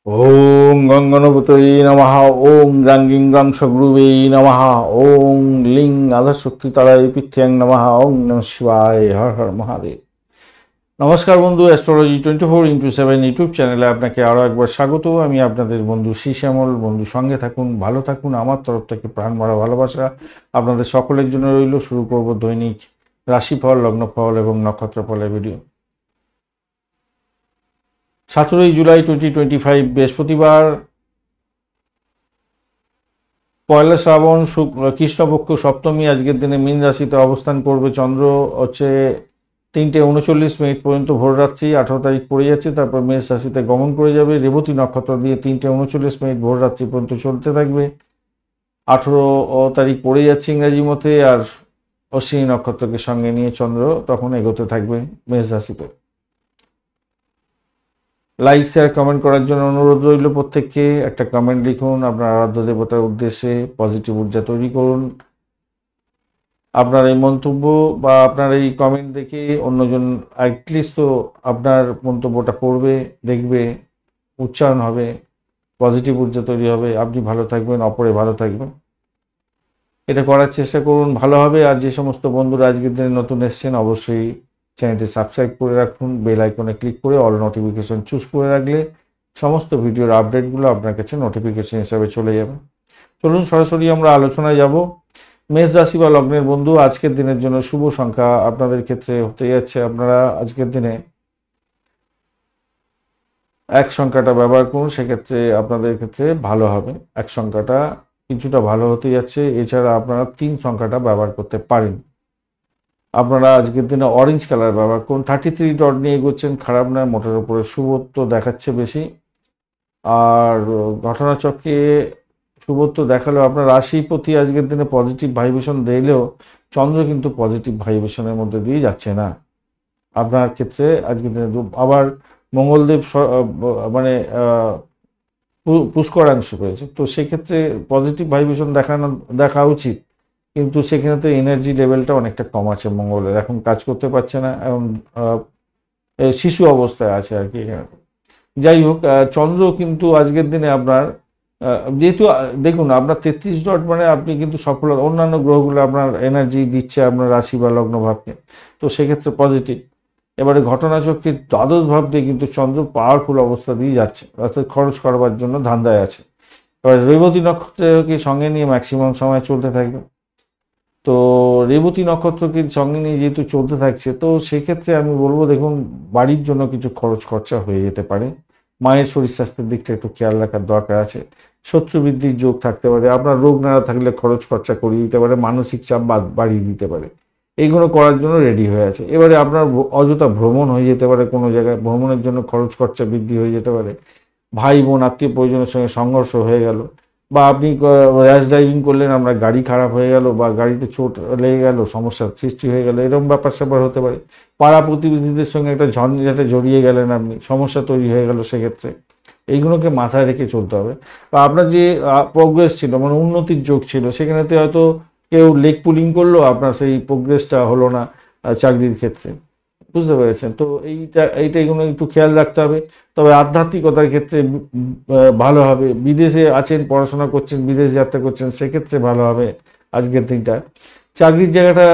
ওং গঙ্গনপতয়ে নমঃ। ওং গ্রাঙ্গিং গ্রাং সগুরুবে নমঃ। ওং লিং আধাশক্তি তারায় পিথ্যাং নমঃ। ওং নমঃ শিবায়। হর হর মহাদেব। নমস্কার বন্ধু, অ্যাস্ট্রোলজি 24x7 ইউটিউব চ্যানেলে আপনাকে আরও একবার স্বাগত। আমি আপনাদের বন্ধু শ্যামল। বন্ধু সঙ্গে থাকুন, ভালো থাকুন। আমার তরফ থেকে প্রাণ ভরা ভালোবাসা আপনাদের সকলের জন্য রইল। শুরু করব দৈনিক রাশিফল, লগ্নফল এবং নক্ষত্রফলের ভিডিও। 17 জুলাই 2025 বৃহস্পতিবার, পয়লা শ্রাবণ, কৃষ্ণপক্ষ সপ্তমী। আজকের দিনে মীন রাশিতে অবস্থান করবে চন্দ্র। হচ্ছে 3:39 পর্যন্ত ভোররাত্রি, 18 তারিখ পড়ে যাচ্ছে, তারপর মেষ রাশিতে গমন করে যাবে। রেবতী নক্ষত্র দিয়ে 3:39 ভোররাত্রি পর্যন্ত চলতে থাকবে। 18 তারিখ পড়ে যাচ্ছে ইংরাজি মতে। আর অশ্বিনী নক্ষত্রকে সঙ্গে নিয়ে চন্দ্র তখন এগোতে থাকবে মেষ রাশিতে। লাইক শেয়ার কমেন্ট করার জন্য অনুরোধ রইল প্রত্যেককে। একটা কমেন্ট লিখুন, আপনার আরাধ্য দেবতার উদ্দেশ্যে পজিটিভ ঊর্জা তৈরি করুন। আপনার এই মন্তব্য বা আপনার এই কমেন্ট দেখে অন্যজন অ্যাটলিস্ট তো আপনার মন্তব্যটা পড়বে, দেখবে, উচ্চারণ হবে, পজিটিভ ঊর্জা তৈরি হবে, আপনি ভালো থাকবেন, অপরে ভালো থাকবেন। এটা করার চেষ্টা করুন, ভালো হবে। আর যে সমস্ত বন্ধুরা আজকের দিনে নতুন এসছেন, অবশ্যই চ্যানেলটি সাবস্ক্রাইব করে রাখুন। বেল আইকনে ক্লিক করে অল নোটিফিকেশন চুজ করে রাখলে সমস্ত ভিডিওর আপডেটগুলো আপনার কাছে নোটিফিকেশন হিসাবে চলে যাবে। চলুন সরাসরি আমরা আলোচনায় যাব। মেষ রাশি বা লগ্নের বন্ধু, আজকের দিনের জন্য শুভ সংখ্যা আপনাদের ক্ষেত্রে হতে যাচ্ছে, আপনারা আজকের দিনে 1 সংখ্যাটা ব্যবহার করুন, সেক্ষেত্রে আপনাদের ক্ষেত্রে ভালো হবে। 1 সংখ্যাটা কিছুটা ভালো হতে যাচ্ছে। এছাড়া আপনারা 3 সংখ্যাটা ব্যবহার করতে পারেন। আপনারা আজকের দিনে অরেঞ্জ কালার ব্যবহার করুন। 33 ডট নিয়ে এগোচ্ছেন, খারাপ নয়, মোটের উপরে শুভত্ব দেখাচ্ছে বেশি। আর ঘটনাচক্রে শুভত্ব দেখালেও আপনার রাশিপতি আজকের দিনে পজিটিভ ভাইব্রেশন দিলেও চন্দ্র কিন্তু পজিটিভ ভাইব্রেশনের মধ্যে দিয়ে যাচ্ছে না আপনার ক্ষেত্রে। আজকের দিনে আবার মঙ্গলদেব মানে পুষ্করাংশ করেছে, তো সেক্ষেত্রে পজিটিভ ভাইব্রেশন দেখা উচিত, কিন্তু সেখানে তো এনার্জি লেভেলটা অনেকটা কম আছে মঙ্গলের। এখন কাজ করতে পারছে না, এখন শিশু অবস্থায় আছে আর কি এখানে। যাই হোক, চন্দ্র কিন্তু আজকের দিনে আপনার যেহেতু দেখুন আপনার 33 ডট মানে আপনি কিন্তু সফলতা, অন্যান্য গ্রহগুলো আপনার এনার্জি দিচ্ছে আপনার রাশি বা লগ্ন ভাবকে, তো সেক্ষেত্রে পজিটিভ। এবারে ঘটনাচক্রের দ্বাদশ ভাব দিয়ে কিন্তু চন্দ্র পাওয়ারফুল অবস্থা দিয়ে যাচ্ছে, অর্থাৎ খরচ করবার জন্য ধান্দায় আছে। এবার রেবতী নক্ষত্রকে সঙ্গে নিয়ে ম্যাক্সিমাম সময় চলতে থাকবে। তো রেবতী নক্ষত্রকে সঙ্গে নিয়ে যেহেতু চলতে থাকছে, তো সেক্ষেত্রে আমি বলবো দেখুন, বাড়ির জন্য কিছু খরচ খরচা হয়ে যেতে পারে। মায়ের শরীর স্বাস্থ্যের দিকটা একটু খেয়াল রাখার দরকার আছে। শত্রু বৃদ্ধির যোগ থাকতে পারে, আপনার রোগ না থাকলে খরচ খরচা করিয়ে দিতে পারে, মানসিক চাপ বাড়িয়ে দিতে পারে। এইগুলো করার জন্য রেডি হয়ে আছে। এবারে আপনার অযথা ভ্রমণ হয়ে যেতে পারে, কোনো জায়গায় ভ্রমণের জন্য খরচ খরচা বৃদ্ধি হয়ে যেতে পারে। ভাই বোন আত্মীয় পরিজনের সঙ্গে সংঘর্ষ হয়ে গেল, বা আপনি র্যাশ ড্রাইভিং করলেন, আপনার গাড়ি খারাপ হয়ে গেল বা গাড়িতে চোট লেগে গেল, সমস্যার সৃষ্টি হয়ে গেল, এরকম ব্যাপার স্যাপার হতে পারে। পাড়া প্রতিবেশীদের সঙ্গে একটা ঝঞ্ঝাটে জড়িয়ে গেলেন আপনি, সমস্যা তৈরি হয়ে গেল, সেক্ষেত্রে এইগুলোকে মাথায় রেখে চলতে হবে। বা আপনার যে প্রোগ্রেস ছিল, মানে উন্নতির যোগ ছিল, সেখানেতে হয়তো কেউ লেগ পুলিং করলো, আপনার সেই প্রোগ্রেসটা হলো না চাকরির ক্ষেত্রে, বুঝতে পেরেছেন? তো এইগুলো একটু খেয়াল রাখতে হবে। তবে আধ্যাত্মিকতার ক্ষেত্রে ভালো হবে। বিদেশে আছেন, পড়াশোনা করছেন, বিদেশ যাত্রা করছেন, সেক্ষেত্রে ভালো হবে আজকের দিনটা। চাকরির জায়গাটা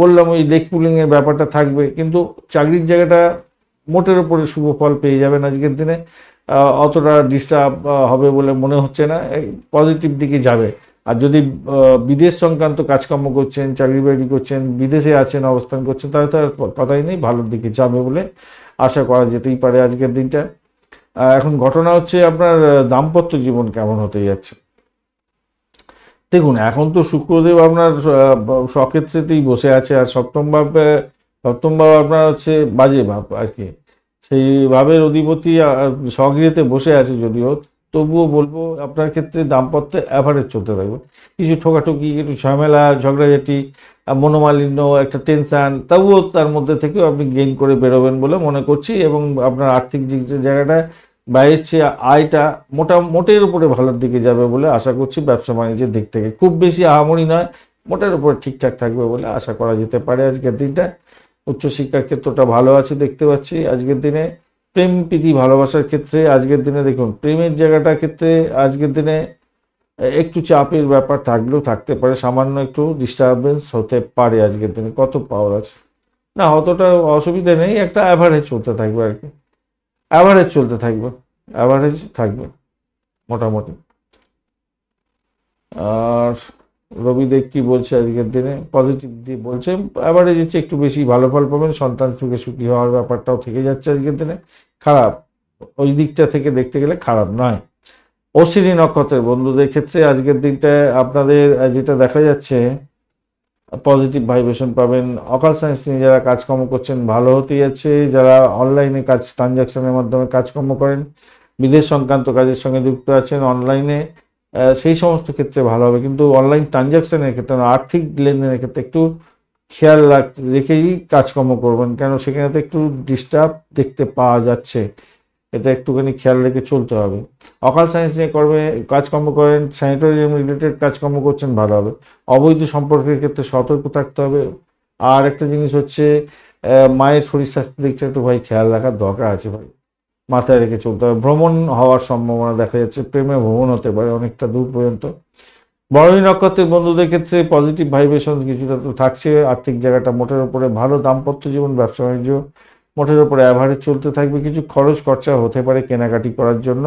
বললাম, ওই লেগ পুলিংয়ের ব্যাপারটা থাকবে, কিন্তু চাকরির জায়গাটা মোটের উপরে শুভ ফল পেয়ে যাবেন আজকের দিনে। অতটা ডিস্টার্ব হবে বলে মনে হচ্ছে না, পজিটিভ দিকে যাবে। আর যদি বিদেশ সংক্রান্ত কাজকর্ম করছেন, চাকরি বাকরি করছেন, বিদেশে আছেন, অবস্থান করছেন, তাহলে তো আর কথাই নেই, ভালোর দিকে যাবে বলে আশা করা যেতেই পারে আজকের দিনটা। এখন ঘটনা হচ্ছে আপনার দাম্পত্য জীবন কেমন হতে যাচ্ছে। দেখুন, এখন তো শুক্রদেব আপনার স্বক্ষেত্রেতেই বসে আছে, আর সপ্তম ভাব আপনার হচ্ছে বাজে ভাব আর কি। সেই ভাবের অধিপতি স্বগৃহেতে বসে আছে যদিও, তবুও বলবো আপনার ক্ষেত্রে দাম্পত্যে অ্যাভারেজ চলতে থাকবে। কিছু ঠোকাঠুকি, একটু ঝামেলা, ঝগড়াঝাটি, মনোমালিন্য, একটা টেনশান, তবুও তার মধ্যে থেকেও আপনি গেইন করে বেরোবেন বলে মনে করছি। এবং আপনার আর্থিক জায়গাটায় ব্যয়ের চেয়ে আয়টা মোটের উপরে ভালোর দিকে যাবে বলে আশা করছি। ব্যবসা বাণিজ্যের দিক থেকে খুব বেশি আহামরি নয়, মোটের উপরে ঠিকঠাক থাকবে বলে আশা করা যেতে পারে আজকের দিনটা। উচ্চশিক্ষার ক্ষেত্রটা ভালো আছে দেখতে পাচ্ছি আজকের দিনে। প্রেম প্রীতি ভালোবাসার ক্ষেত্রে আজকের দিনে দেখুন, প্রেমের জায়গাটার ক্ষেত্রে আজকের দিনে একটু চাপের ব্যাপার থাকলেও থাকতে পারে, সামান্য একটু ডিস্টারবেন্স হতে পারে আজকের দিনে। কত পাওয়ার আছে না, অতটা অসুবিধা নেই, একটা অ্যাভারেজ চলতে থাকবে আর কি, অ্যাভারেজ চলতে থাকবে, অ্যাভারেজ থাকবে মোটামুটি। আর রবিদেব কি বলছে আজকের দিনে, পজিটিভ দিয়ে বলছে অ্যাভারেজ হচ্ছে, একটু বেশি ভালো ফল পাবেন, সন্তান সুখে সুখী হওয়ার ব্যাপারটাও থেকে যাচ্ছে আজকের দিনে। খারাপ ওই দিকটা থেকে দেখতে গেলে খারাপ নয়। অশ্বিনী নক্ষত্রের বন্ধুদের ক্ষেত্রে আজকের দিনটায় আপনাদের যেটা দেখা যাচ্ছে, পজিটিভ ভাইব্রেশন পাবেন। অকাল সায়েন্স নিয়ে যারা কাজকর্ম করছেন ভালো হতে যাচ্ছে, যারা অনলাইনে কাজ ট্রানজাকশনের মাধ্যমে কাজকর্ম করেন, বিদেশ সংক্রান্ত কাজের সঙ্গে যুক্ত আছেন অনলাইনে, সেই সমস্ত ক্ষেত্রে ভালো হবে। কিন্তু অনলাইন ট্রানজাকশনের ক্ষেত্রে, আর্থিক লেনদেনের ক্ষেত্রে একটু খেয়াল রেখেই কাজকর্ম করবেন, কেন সেখানে তো একটু ডিস্টার্ব দেখতে পাওয়া যাচ্ছে, এটা একটুখানি খেয়াল রেখে চলতে হবে। অকাল সায়েন্স নিয়ে কাজকর্ম করেন, স্যানিটোরিয়াম রিলেটেড কাজকর্ম করছেন, ভালো হবে। অবৈধ সম্পর্কের ক্ষেত্রে সতর্ক থাকতে হবে। আর একটা জিনিস হচ্ছে, মায়ের শরীর স্বাস্থ্যের দিকটা একটু ভাই খেয়াল রাখার দরকার আছে ভাই, মাথায় রেখে চলতে হবে। ভ্রমণ হওয়ার সম্ভাবনা দেখা যাচ্ছে, প্রেমে ভ্রমণ হতে পারে অনেকটা দূর পর্যন্ত। ভরণী নক্ষত্রের বন্ধুদের ক্ষেত্রে পজিটিভ ভাইব্রেশন কিছুটা তো থাকছে, আর্থিক জায়গাটা মোটের উপরে ভালো, দাম্পত্য জীবন ব্যবসা বাণিজ্য মোটের উপরে অ্যাভারেজ চলতে থাকবে, কিছু খরচ খরচা হতে পারে কেনাকাটি করার জন্য।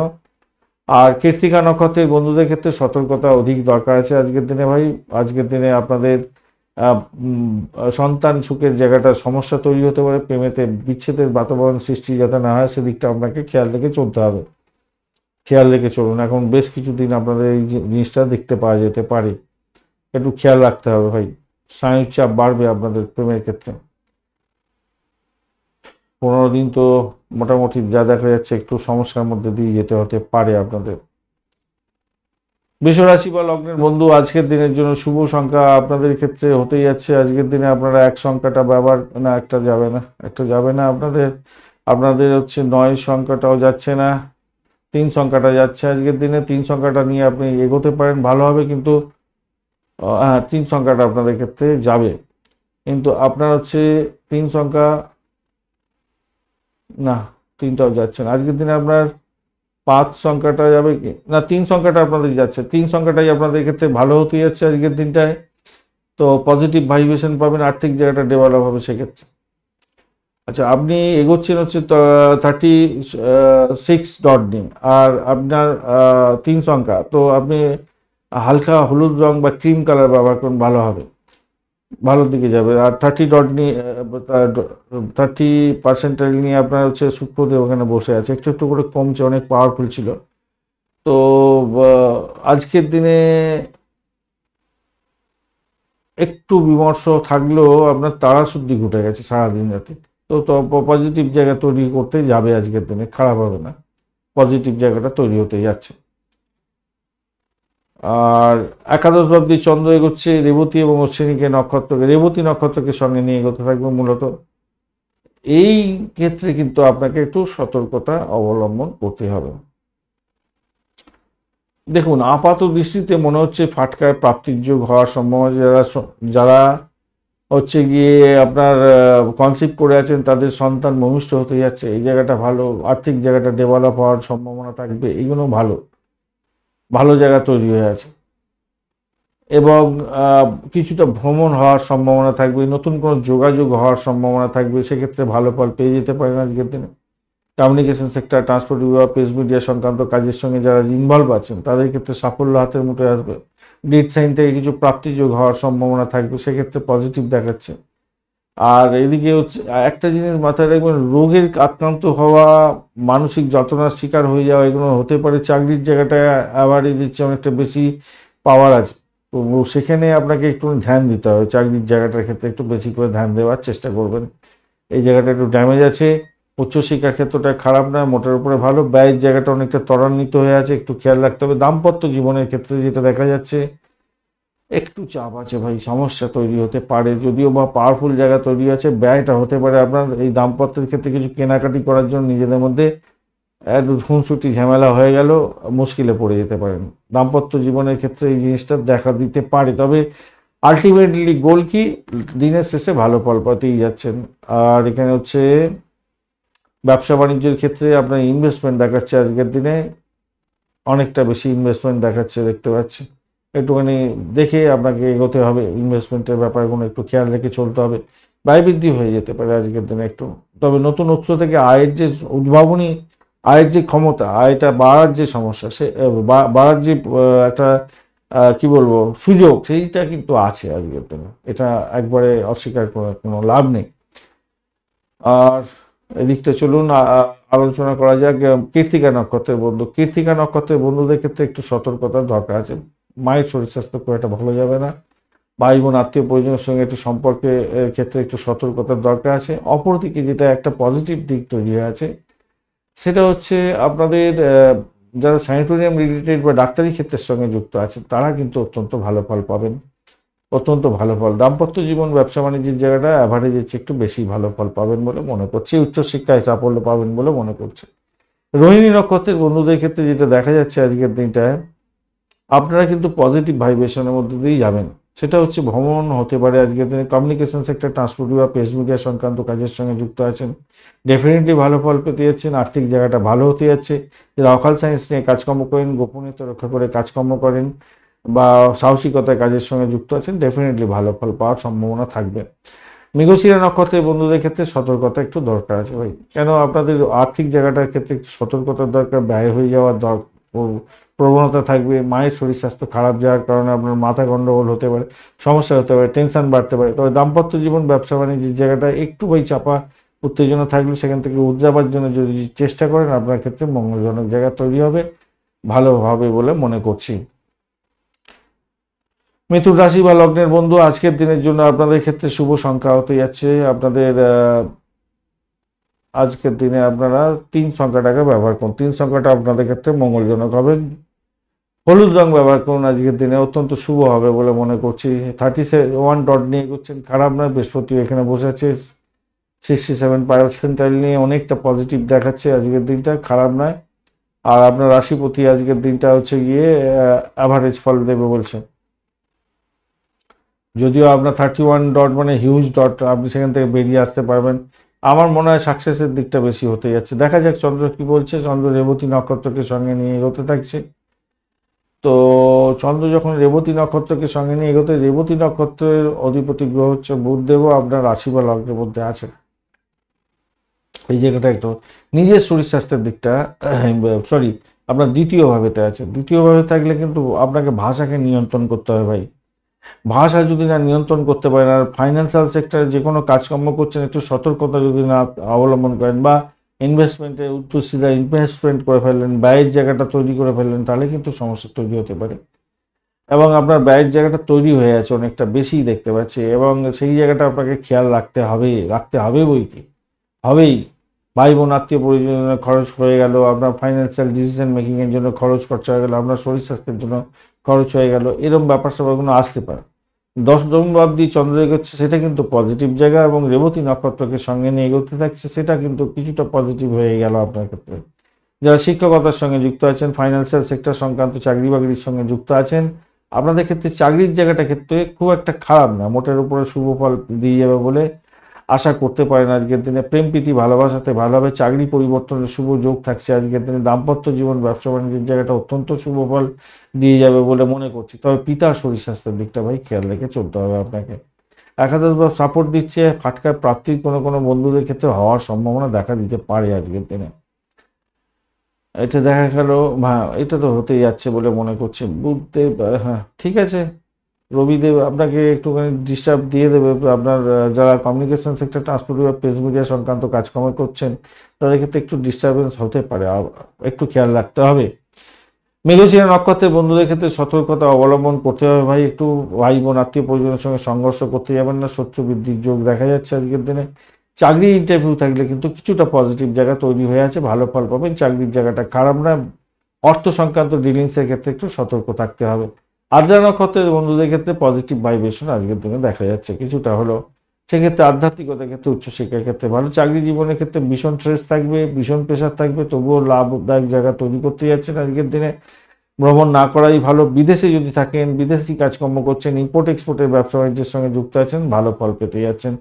আর কৃত্তিকা নক্ষত্রের বন্ধুদের ক্ষেত্রে সতর্কতা অধিক দরকার আছে আজকের দিনে ভাই। আজকের দিনে আপনাদের সন্তান সুখের জায়গাটা সমস্যা তৈরি হতে পারে, প্রেমেতে বিচ্ছেদের বাতাবরণ সৃষ্টি যাতে না হয় সেদিকটা আপনাকে খেয়াল রেখে চলতে হবে, খেয়াল রেখে চলুন। এখন বেশ কিছুদিন আপনাদের এই জিনিসটা দেখতে পাওয়া যেতে পারে, একটু খেয়াল রাখতে হবে ভাই, স্নায়ুর চাপ বাড়বে আপনাদের প্রেমের ক্ষেত্রে। 15 দিন তো মোটামুটি যা দেখা যাচ্ছে একটু সমস্যার মধ্যে দিয়ে যেতে হতে পারে আপনাদের। বৃষরাশি বা লগ্নের বন্ধু আজকের দিনের জন্য শুভ সংখ্যা আপনাদের ক্ষেত্রে হতেই যাচ্ছে, আজকের দিনে আপনারা এক সংখ্যাটা ব্যবহার, না একটা যাবে না, একটা যাবে না আপনাদের, আপনাদের হচ্ছে 9 সংখ্যাটাও যাচ্ছে না, 3 সংখ্যাটা যাচ্ছে আজকের দিনে। 3 সংখ্যাটা নিয়ে আপনি এগোতে পারেন, ভালো হবে। কিন্তু হ্যাঁ, 3 সংখ্যাটা আপনাদের ক্ষেত্রে যাবে, কিন্তু আপনার হচ্ছে 3 সংখ্যা না, 3টাও যাচ্ছে না আজকের দিনে। আপনার 5 সংখ্যাটা যাবে কি না, 3 সংখ্যাটা আপনাদের যাচ্ছে, 3 সংখ্যাটাই আপনাদের ক্ষেত্রে ভালো হতে যাচ্ছে আজকের দিনটায়। তো পজিটিভ ভাইব্রেশন পাবেন, আর্থিক জায়গাটা ডেভেলপ হবে সেক্ষেত্রে। আচ্ছা, আপনি এগোচ্ছেন হচ্ছে 36 ডট নিয়ে, আর আপনার 3 সংখ্যা, তো আপনি হালকা হলুদ রং বা ক্রিম কালার ব্যবহার করুন, ভালো হবে, ভালোর দিকে যাবে। আর 30 ডট নিয়ে 30% নিয়ে আপনার হচ্ছে শুক্রদেব ওখানে বসে আছে, একটু একটু করে কমছে, অনেক পাওয়ারফুল ছিল। তো আজকের দিনে একটু বিমর্ষ থাকলেও আপনার তারা শুদ্ধি ঘটে গেছে সারাদিন রাতে। তো পজিটিভ জায়গা তৈরি করতে যাবে আজকের দিনে, খারাপ হবে না, পজিটিভ জায়গাটা তৈরি হতে যাচ্ছে। আর একাদশ ভাবদি চন্দ্র এগোচ্ছে রেবতী এবং অশ্বিনীকে নক্ষত্রকে, রেবতী নক্ষত্রকে সঙ্গে নিয়ে এগোতে থাকবে মূলত। এই ক্ষেত্রে কিন্তু আপনাকে একটু সতর্কতা অবলম্বন করতে হবে। দেখুন, আপাত দৃষ্টিতে মনে হচ্ছে ফাটকার প্রাপ্তির যোগ হওয়ার সম্ভাবনা, যারা যারা হচ্ছে গিয়ে আপনার কনসিভ করে আছেন তাদের সন্তান ভূমিষ্ঠ হতে যাচ্ছে, এই জায়গাটা ভালো। আর্থিক জায়গাটা ডেভেলপ হওয়ার সম্ভাবনা থাকবে, এইগুলো ভালো, ভালো জায়গা তৈরি হয়ে আছে। এবং কিছুটা ভ্রমণ হওয়ার সম্ভাবনা থাকবে, নতুন কোনো যোগাযোগ হওয়ার সম্ভাবনা থাকবে, সেক্ষেত্রে ভালো ফল পেয়ে যেতে পারেন আজকের দিনে। কমিউনিকেশন সেক্টর, ট্রান্সপোর্ট বিভাগ, প্রেস মিডিয়া সংক্রান্ত কাজের সঙ্গে যারা ইনভলভ আছেন তাদের ক্ষেত্রে সাফল্য হাতের মুঠোয় আসবে। ডেট সাইন থেকে কিছু প্রাপ্তিযোগ হওয়ার সম্ভাবনা থাকবে, সেক্ষেত্রে পজিটিভ দেখাচ্ছে। আর এদিকে হচ্ছে একটা জিনিস মাথায় রাখবেন, রোগের আক্রান্ত হওয়া, মানসিক যন্ত্রণার শিকার হয়ে যাওয়া, এগুলো হতে পারে। চাকরির জায়গাটায় আবারই দিচ্ছে অনেকটা বেশি পাওয়ার আছে, তো সেখানে আপনাকে একটু ধ্যান দিতে হবে, চাকরির জায়গাটার ক্ষেত্রে একটু বেশি করে ধ্যান দেওয়ার চেষ্টা করবেন। এই জায়গাটা একটু ড্যামেজ আছে। উচ্চশিক্ষার ক্ষেত্রটা খারাপ নয়, মোটের উপরে ভালো। ব্যয়ের জায়গাটা অনেকটা ত্বরান্বিত হয়ে আছে, একটু খেয়াল রাখতে হবে। দাম্পত্য জীবনের ক্ষেত্রে যেটা দেখা যাচ্ছে, একটু চাপ আছে ভাই, সমস্যা তৈরি হতে পারে, যদিও বা পাওয়ারফুল জায়গা তৈরি আছে, ব্যয়টা হতে পারে আপনার এই দাম্পত্যের ক্ষেত্রে। কিছু কেনাকাটি করার জন্য নিজেদের মধ্যে একটু খুনসুটি ঝামেলা হয়ে গেল, মুশকিলে পড়ে যেতে পারেন। দাম্পত্য জীবনের ক্ষেত্রে এই জিনিসটা দেখা দিতে পারে, তবে আলটিমেটলি গোল কি, দিনের শেষে ভালো ফল পাতেই যাচ্ছেন। আর এখানে হচ্ছে ব্যবসা বাণিজ্যের ক্ষেত্রে আপনার ইনভেস্টমেন্ট দেখাচ্ছে আজকের দিনে, অনেকটা বেশি ইনভেস্টমেন্ট দেখাচ্ছে দেখতে পাচ্ছি। একটুখানি দেখে আপনাকে এগোতে হবে, ইনভেস্টমেন্টের ব্যাপারগুলো একটু খেয়াল রেখে চলতে হবে। ব্যয় বৃদ্ধি হয়ে যেতে পারে আজকের দিনে একটু। তবে নতুন উৎস থেকে আয়ের যে উদ্ভাবনী, আয়ের যে ক্ষমতা, আয়টা বাড়ার যে সমস্যা, সে বাড়ার যে একটা কি বলবো সুযোগ, সেইটা কিন্তু আছে আজকের দিনে। এটা একবারে অস্বীকার করার কোনো লাভ নেই। আর এদিকটা চলুন আলোচনা করা যাক কৃত্তিকা নক্ষত্রের বন্ধু। কৃত্তিকা নক্ষত্রের বন্ধুদের ক্ষেত্রে একটু সতর্কতার দরকার আছে। মায়ের শরীর স্বাস্থ্য খুব একটা ভালো যাবে না। ভাই বোন আত্মীয় পরিজনের সঙ্গে একটু সম্পর্কের ক্ষেত্রে একটু সতর্কতার দরকার আছে। অপরদিকে যেটা একটা পজিটিভ দিক তৈরি হয়ে আছে, সেটা হচ্ছে আপনাদের যারা স্যানিটোরিয়াম রিলেটেড বা ডাক্তারি ক্ষেত্রের সঙ্গে যুক্ত আছেন, তারা কিন্তু অত্যন্ত ভালো ফল পাবেন, অত্যন্ত ভালো ফল। দাম্পত্য জীবন, ব্যবসা বাণিজ্যের জায়গাটা অ্যাভারেজের চেয়ে একটু বেশি ভালো ফল পাবেন বলে মনে করছি। উচ্চশিক্ষায় সাফল্য পাবেন বলে মনে করছে। রোহিণী নক্ষত্রের বন্ধুদের ক্ষেত্রে যেটা দেখা যাচ্ছে আজকের দিনটায়, আপনারা কিন্তু পজিটিভ ভাইব্রেশনের মধ্যে দিয়েই যাবেন। সেটা হচ্ছে ভ্রমণ হতে পারে আজকের দিনে, কমিউনিকেশন সেক্টর, ট্রান্সপোর্ট বা প্রেস মিডিয়া সংক্রান্ত কাজের সঙ্গে যুক্ত আছেন, ডেফিনেটলি ভালো ফল পেতে যাচ্ছেন। আর্থিক জায়গাটা ভালো হতে যাচ্ছে। যারা অকাল সায়েন্স নিয়ে কাজকর্ম করেন, গোপনীয়তা রক্ষা করে কাজকর্ম করেন বা সাহসিকতায় কাজের সঙ্গে যুক্ত আছেন, ডেফিনেটলি ভালো ফল পাওয়ার সম্ভাবনা থাকবে। মৃগশিরা নক্ষত্রের বন্ধুদের ক্ষেত্রে সতর্কতা একটু দরকার আছে ভাই। কেন আপনাদের আর্থিক জায়গাটার ক্ষেত্রে একটু সতর্কতার দরকার, ব্যয় হয়ে যাওয়ার প্রবণতা থাকবে। মায়ের শরীর স্বাস্থ্য খারাপ যাওয়ার কারণে আপনার মাথা গন্ডগোল হতে পারে, সমস্যা হতে পারে, টেনশন বাড়তে পারে। তবে দাম্পত্য জীবন, ব্যবসা বাণিজ্যের জায়গাটা একটু ভাই চাপা উত্তেজনা থাকলে সেখান থেকে উদ্যাবার জন্য যদি চেষ্টা করেন, আপনার ক্ষেত্রে মঙ্গলজনক জায়গা তৈরি হবে, ভালো হবে বলে মনে করছি। মিথুন রাশি বা লগ্নের বন্ধু, আজকের দিনের জন্য আপনাদের ক্ষেত্রে শুভ সংখ্যা হতে যাচ্ছে আপনাদের আজকের দিনে আপনারা 3 সংখ্যাটাকে ব্যবহার করুন। 3 সংখ্যাটা আপনাদের ক্ষেত্রে মঙ্গলজনক হবে। হলুদ রং ব্যবহার করুন, আজকের দিনে অত্যন্ত শুভ হবে বলে মনে করছি। 31 ডট নিয়ে এগোচ্ছেন, খারাপ নয়। বৃহস্পতি এখানে বসে আছে 67% নিয়ে, অনেকটা পজিটিভ দেখাচ্ছে আজকের দিনটা, খারাপ নয়। আর আপনার রাশিপতি আজকের দিনটা হচ্ছে গিয়ে অ্যাভারেজ ফল দেবে বলছে। যদিও আপনার 31 ডট মানে হিউজ ডট, আপনি সেখান থেকে বেরিয়ে আসতে পারবেন। আমার মনে হয় সাকসেসের দিকটা বেশি হতে যাচ্ছে। দেখা যাক চন্দ্র কি বলছে। চন্দ্র রেবতী নক্ষত্রকে সঙ্গে নিয়ে এগোতে থাকছে। তো চন্দ্র যখন রেবতী নক্ষত্রকে সঙ্গে নিয়ে এগোতে, রেবতী নক্ষত্রের অধিপতি গ্রহ হচ্ছে বুধদেবও আপনার রাশি বা লগ্নের মধ্যে আছে। এই জায়গাটা একটু নিজের শরীর স্বাস্থ্যের দিকটা সরি আপনার দ্বিতীয় ভাবেতে আছে। দ্বিতীয় ভাবে থাকলে কিন্তু আপনাকে ভাষাকে নিয়ন্ত্রণ করতে হবে ভাই। ভাষা যদি না নিয়ন্ত্রণ করতে পারেন, আর ফাইন্যান্সিয়াল সেক্টরে যে কোনো কাজকর্ম করছেন, একটু সতর্কতা যদি না অবলম্বন করেন বা ইনভেস্টমেন্টে উচ্চশিক্ষা ইনভেস্টমেন্ট করে ফেললেন, ব্যয়ের জায়গাটা তৈরি করে ফেললেন, তাহলে কিন্তু সমস্যা তৈরি হতে পারে। এবং আপনার ব্যয়ের জায়গাটা তৈরি হয়ে আছে, অনেকটা বেশিই দেখতে পাচ্ছি, এবং সেই জায়গাটা আপনাকে খেয়াল রাখতে হবে বই কি হবেই। ভাই বোন আত্মীয় পরিজনের খরচ হয়ে গেল, আপনার ফাইন্যান্সিয়াল ডিসিশন মেকিংয়ের জন্য খরচ খরচা হয়ে গেল, আপনার শরীর স্বাস্থ্যের জন্য খরচ হয়ে গেল, এরকম ব্যাপার স্যাপারগুলো আসতে পারে। 10 নভেম্বর অব্দি চন্দ্র এগোচ্ছে, সেটা কিন্তু পজিটিভ জায়গা, এবং রেবতী নক্ষত্রকে সঙ্গে নিয়ে এগোতে থাকছে, সেটা কিন্তু কিছুটা পজিটিভ হয়ে গেল আপনার ক্ষেত্রে। যারা শিক্ষকতার সঙ্গে যুক্ত আছেন, ফাইন্যান্সিয়াল সেক্টর সংক্রান্ত চাকরি বাকরির সঙ্গে যুক্ত আছেন, আপনাদের ক্ষেত্রে চাকরির জায়গাটা ক্ষেত্রে খুব একটা খারাপ না, মোটের উপরে শুভ ফল দিয়ে যাবে বলে আশা করতে পারেন আজকের দিনে। প্রেম প্রীতি ভালোবাসাতে ভালো হবে, চাকরি পরিবর্তনের শুভ যোগ থাকছে আজকের দিনে। দাম্পত্য জীবন, ব্যবসা বাণিজ্যের জায়গাটা অত্যন্ত শুভ ফল দিয়ে যাবে বলে মনে করছি। তবে পিতার শরীর স্বাস্থ্যের দিকটা ভাই খেয়াল রেখে চলতে হবে আপনাকে। একাদশ ভাব সাপোর্ট দিচ্ছে, ফাটকার প্রাপ্তির কোনো বন্ধুদের ক্ষেত্রে হওয়ার সম্ভাবনা দেখা দিতে পারে আজকের দিনে। এটা দেখা গেল, হ্যাঁ এটা তো হতেই যাচ্ছে বলে মনে করছে। বুধদেব, হ্যাঁ ঠিক আছে, রবিদেব আপনাকে একটুখানি ডিস্টার্ব দিয়ে দেবে। আপনার যারা কমিউনিকেশন সেক্টর, ট্রান্সপোর্ট বা প্রেস মিডিয়া সংক্রান্ত কাজকর্ম করছেন, তাদের ক্ষেত্রে একটু ডিস্টারবেন্স হতে পারে, একটু খেয়াল রাখতে হবে। মৃগশিরা নক্ষত্রের বন্ধুদের ক্ষেত্রে সতর্কতা অবলম্বন করতে হবে ভাই। একটু ভাই বোন আত্মীয় পরিজনের সঙ্গে সংঘর্ষ করতে যাবেন না, শত্রু বৃদ্ধির যোগ দেখা যাচ্ছে আজকের দিনে। চাকরি ইন্টারভিউ থাকলে কিন্তু কিছুটা পজিটিভ জায়গা তৈরি হয়ে আছে, ভালো ফল পাবেন। চাকরির জায়গাটা খারাপ না। অর্থ সংক্রান্ত ডিলিংসের ক্ষেত্রে একটু সতর্ক থাকতে হবে। আদ্রা নক্ষত্রের বন্ধুদের ক্ষেত্রে পজিটিভ ভাইব্রেশন আজকের দিনে দেখা যাচ্ছে কিছুটা হলো। সেক্ষেত্রে আধ্যাত্মিকতার ক্ষেত্রে, উচ্চশিক্ষার ক্ষেত্রে ভালো। চাকরি জীবনের ক্ষেত্রে ভীষণ স্ট্রেস থাকবে, ভীষণ প্রেশার থাকবে, তবুও লাভদায়ক জায়গা তৈরি করতে যাচ্ছেন আজকের দিনে। ভ্রমণ না করাই ভালো। বিদেশে যদি থাকেন, বিদেশি কাজকর্ম করছেন, ইম্পোর্ট এক্সপোর্টের ব্যবসা বাণিজ্যের সঙ্গে যুক্ত আছেন, ভালো ফল পেতে যাচ্ছেন।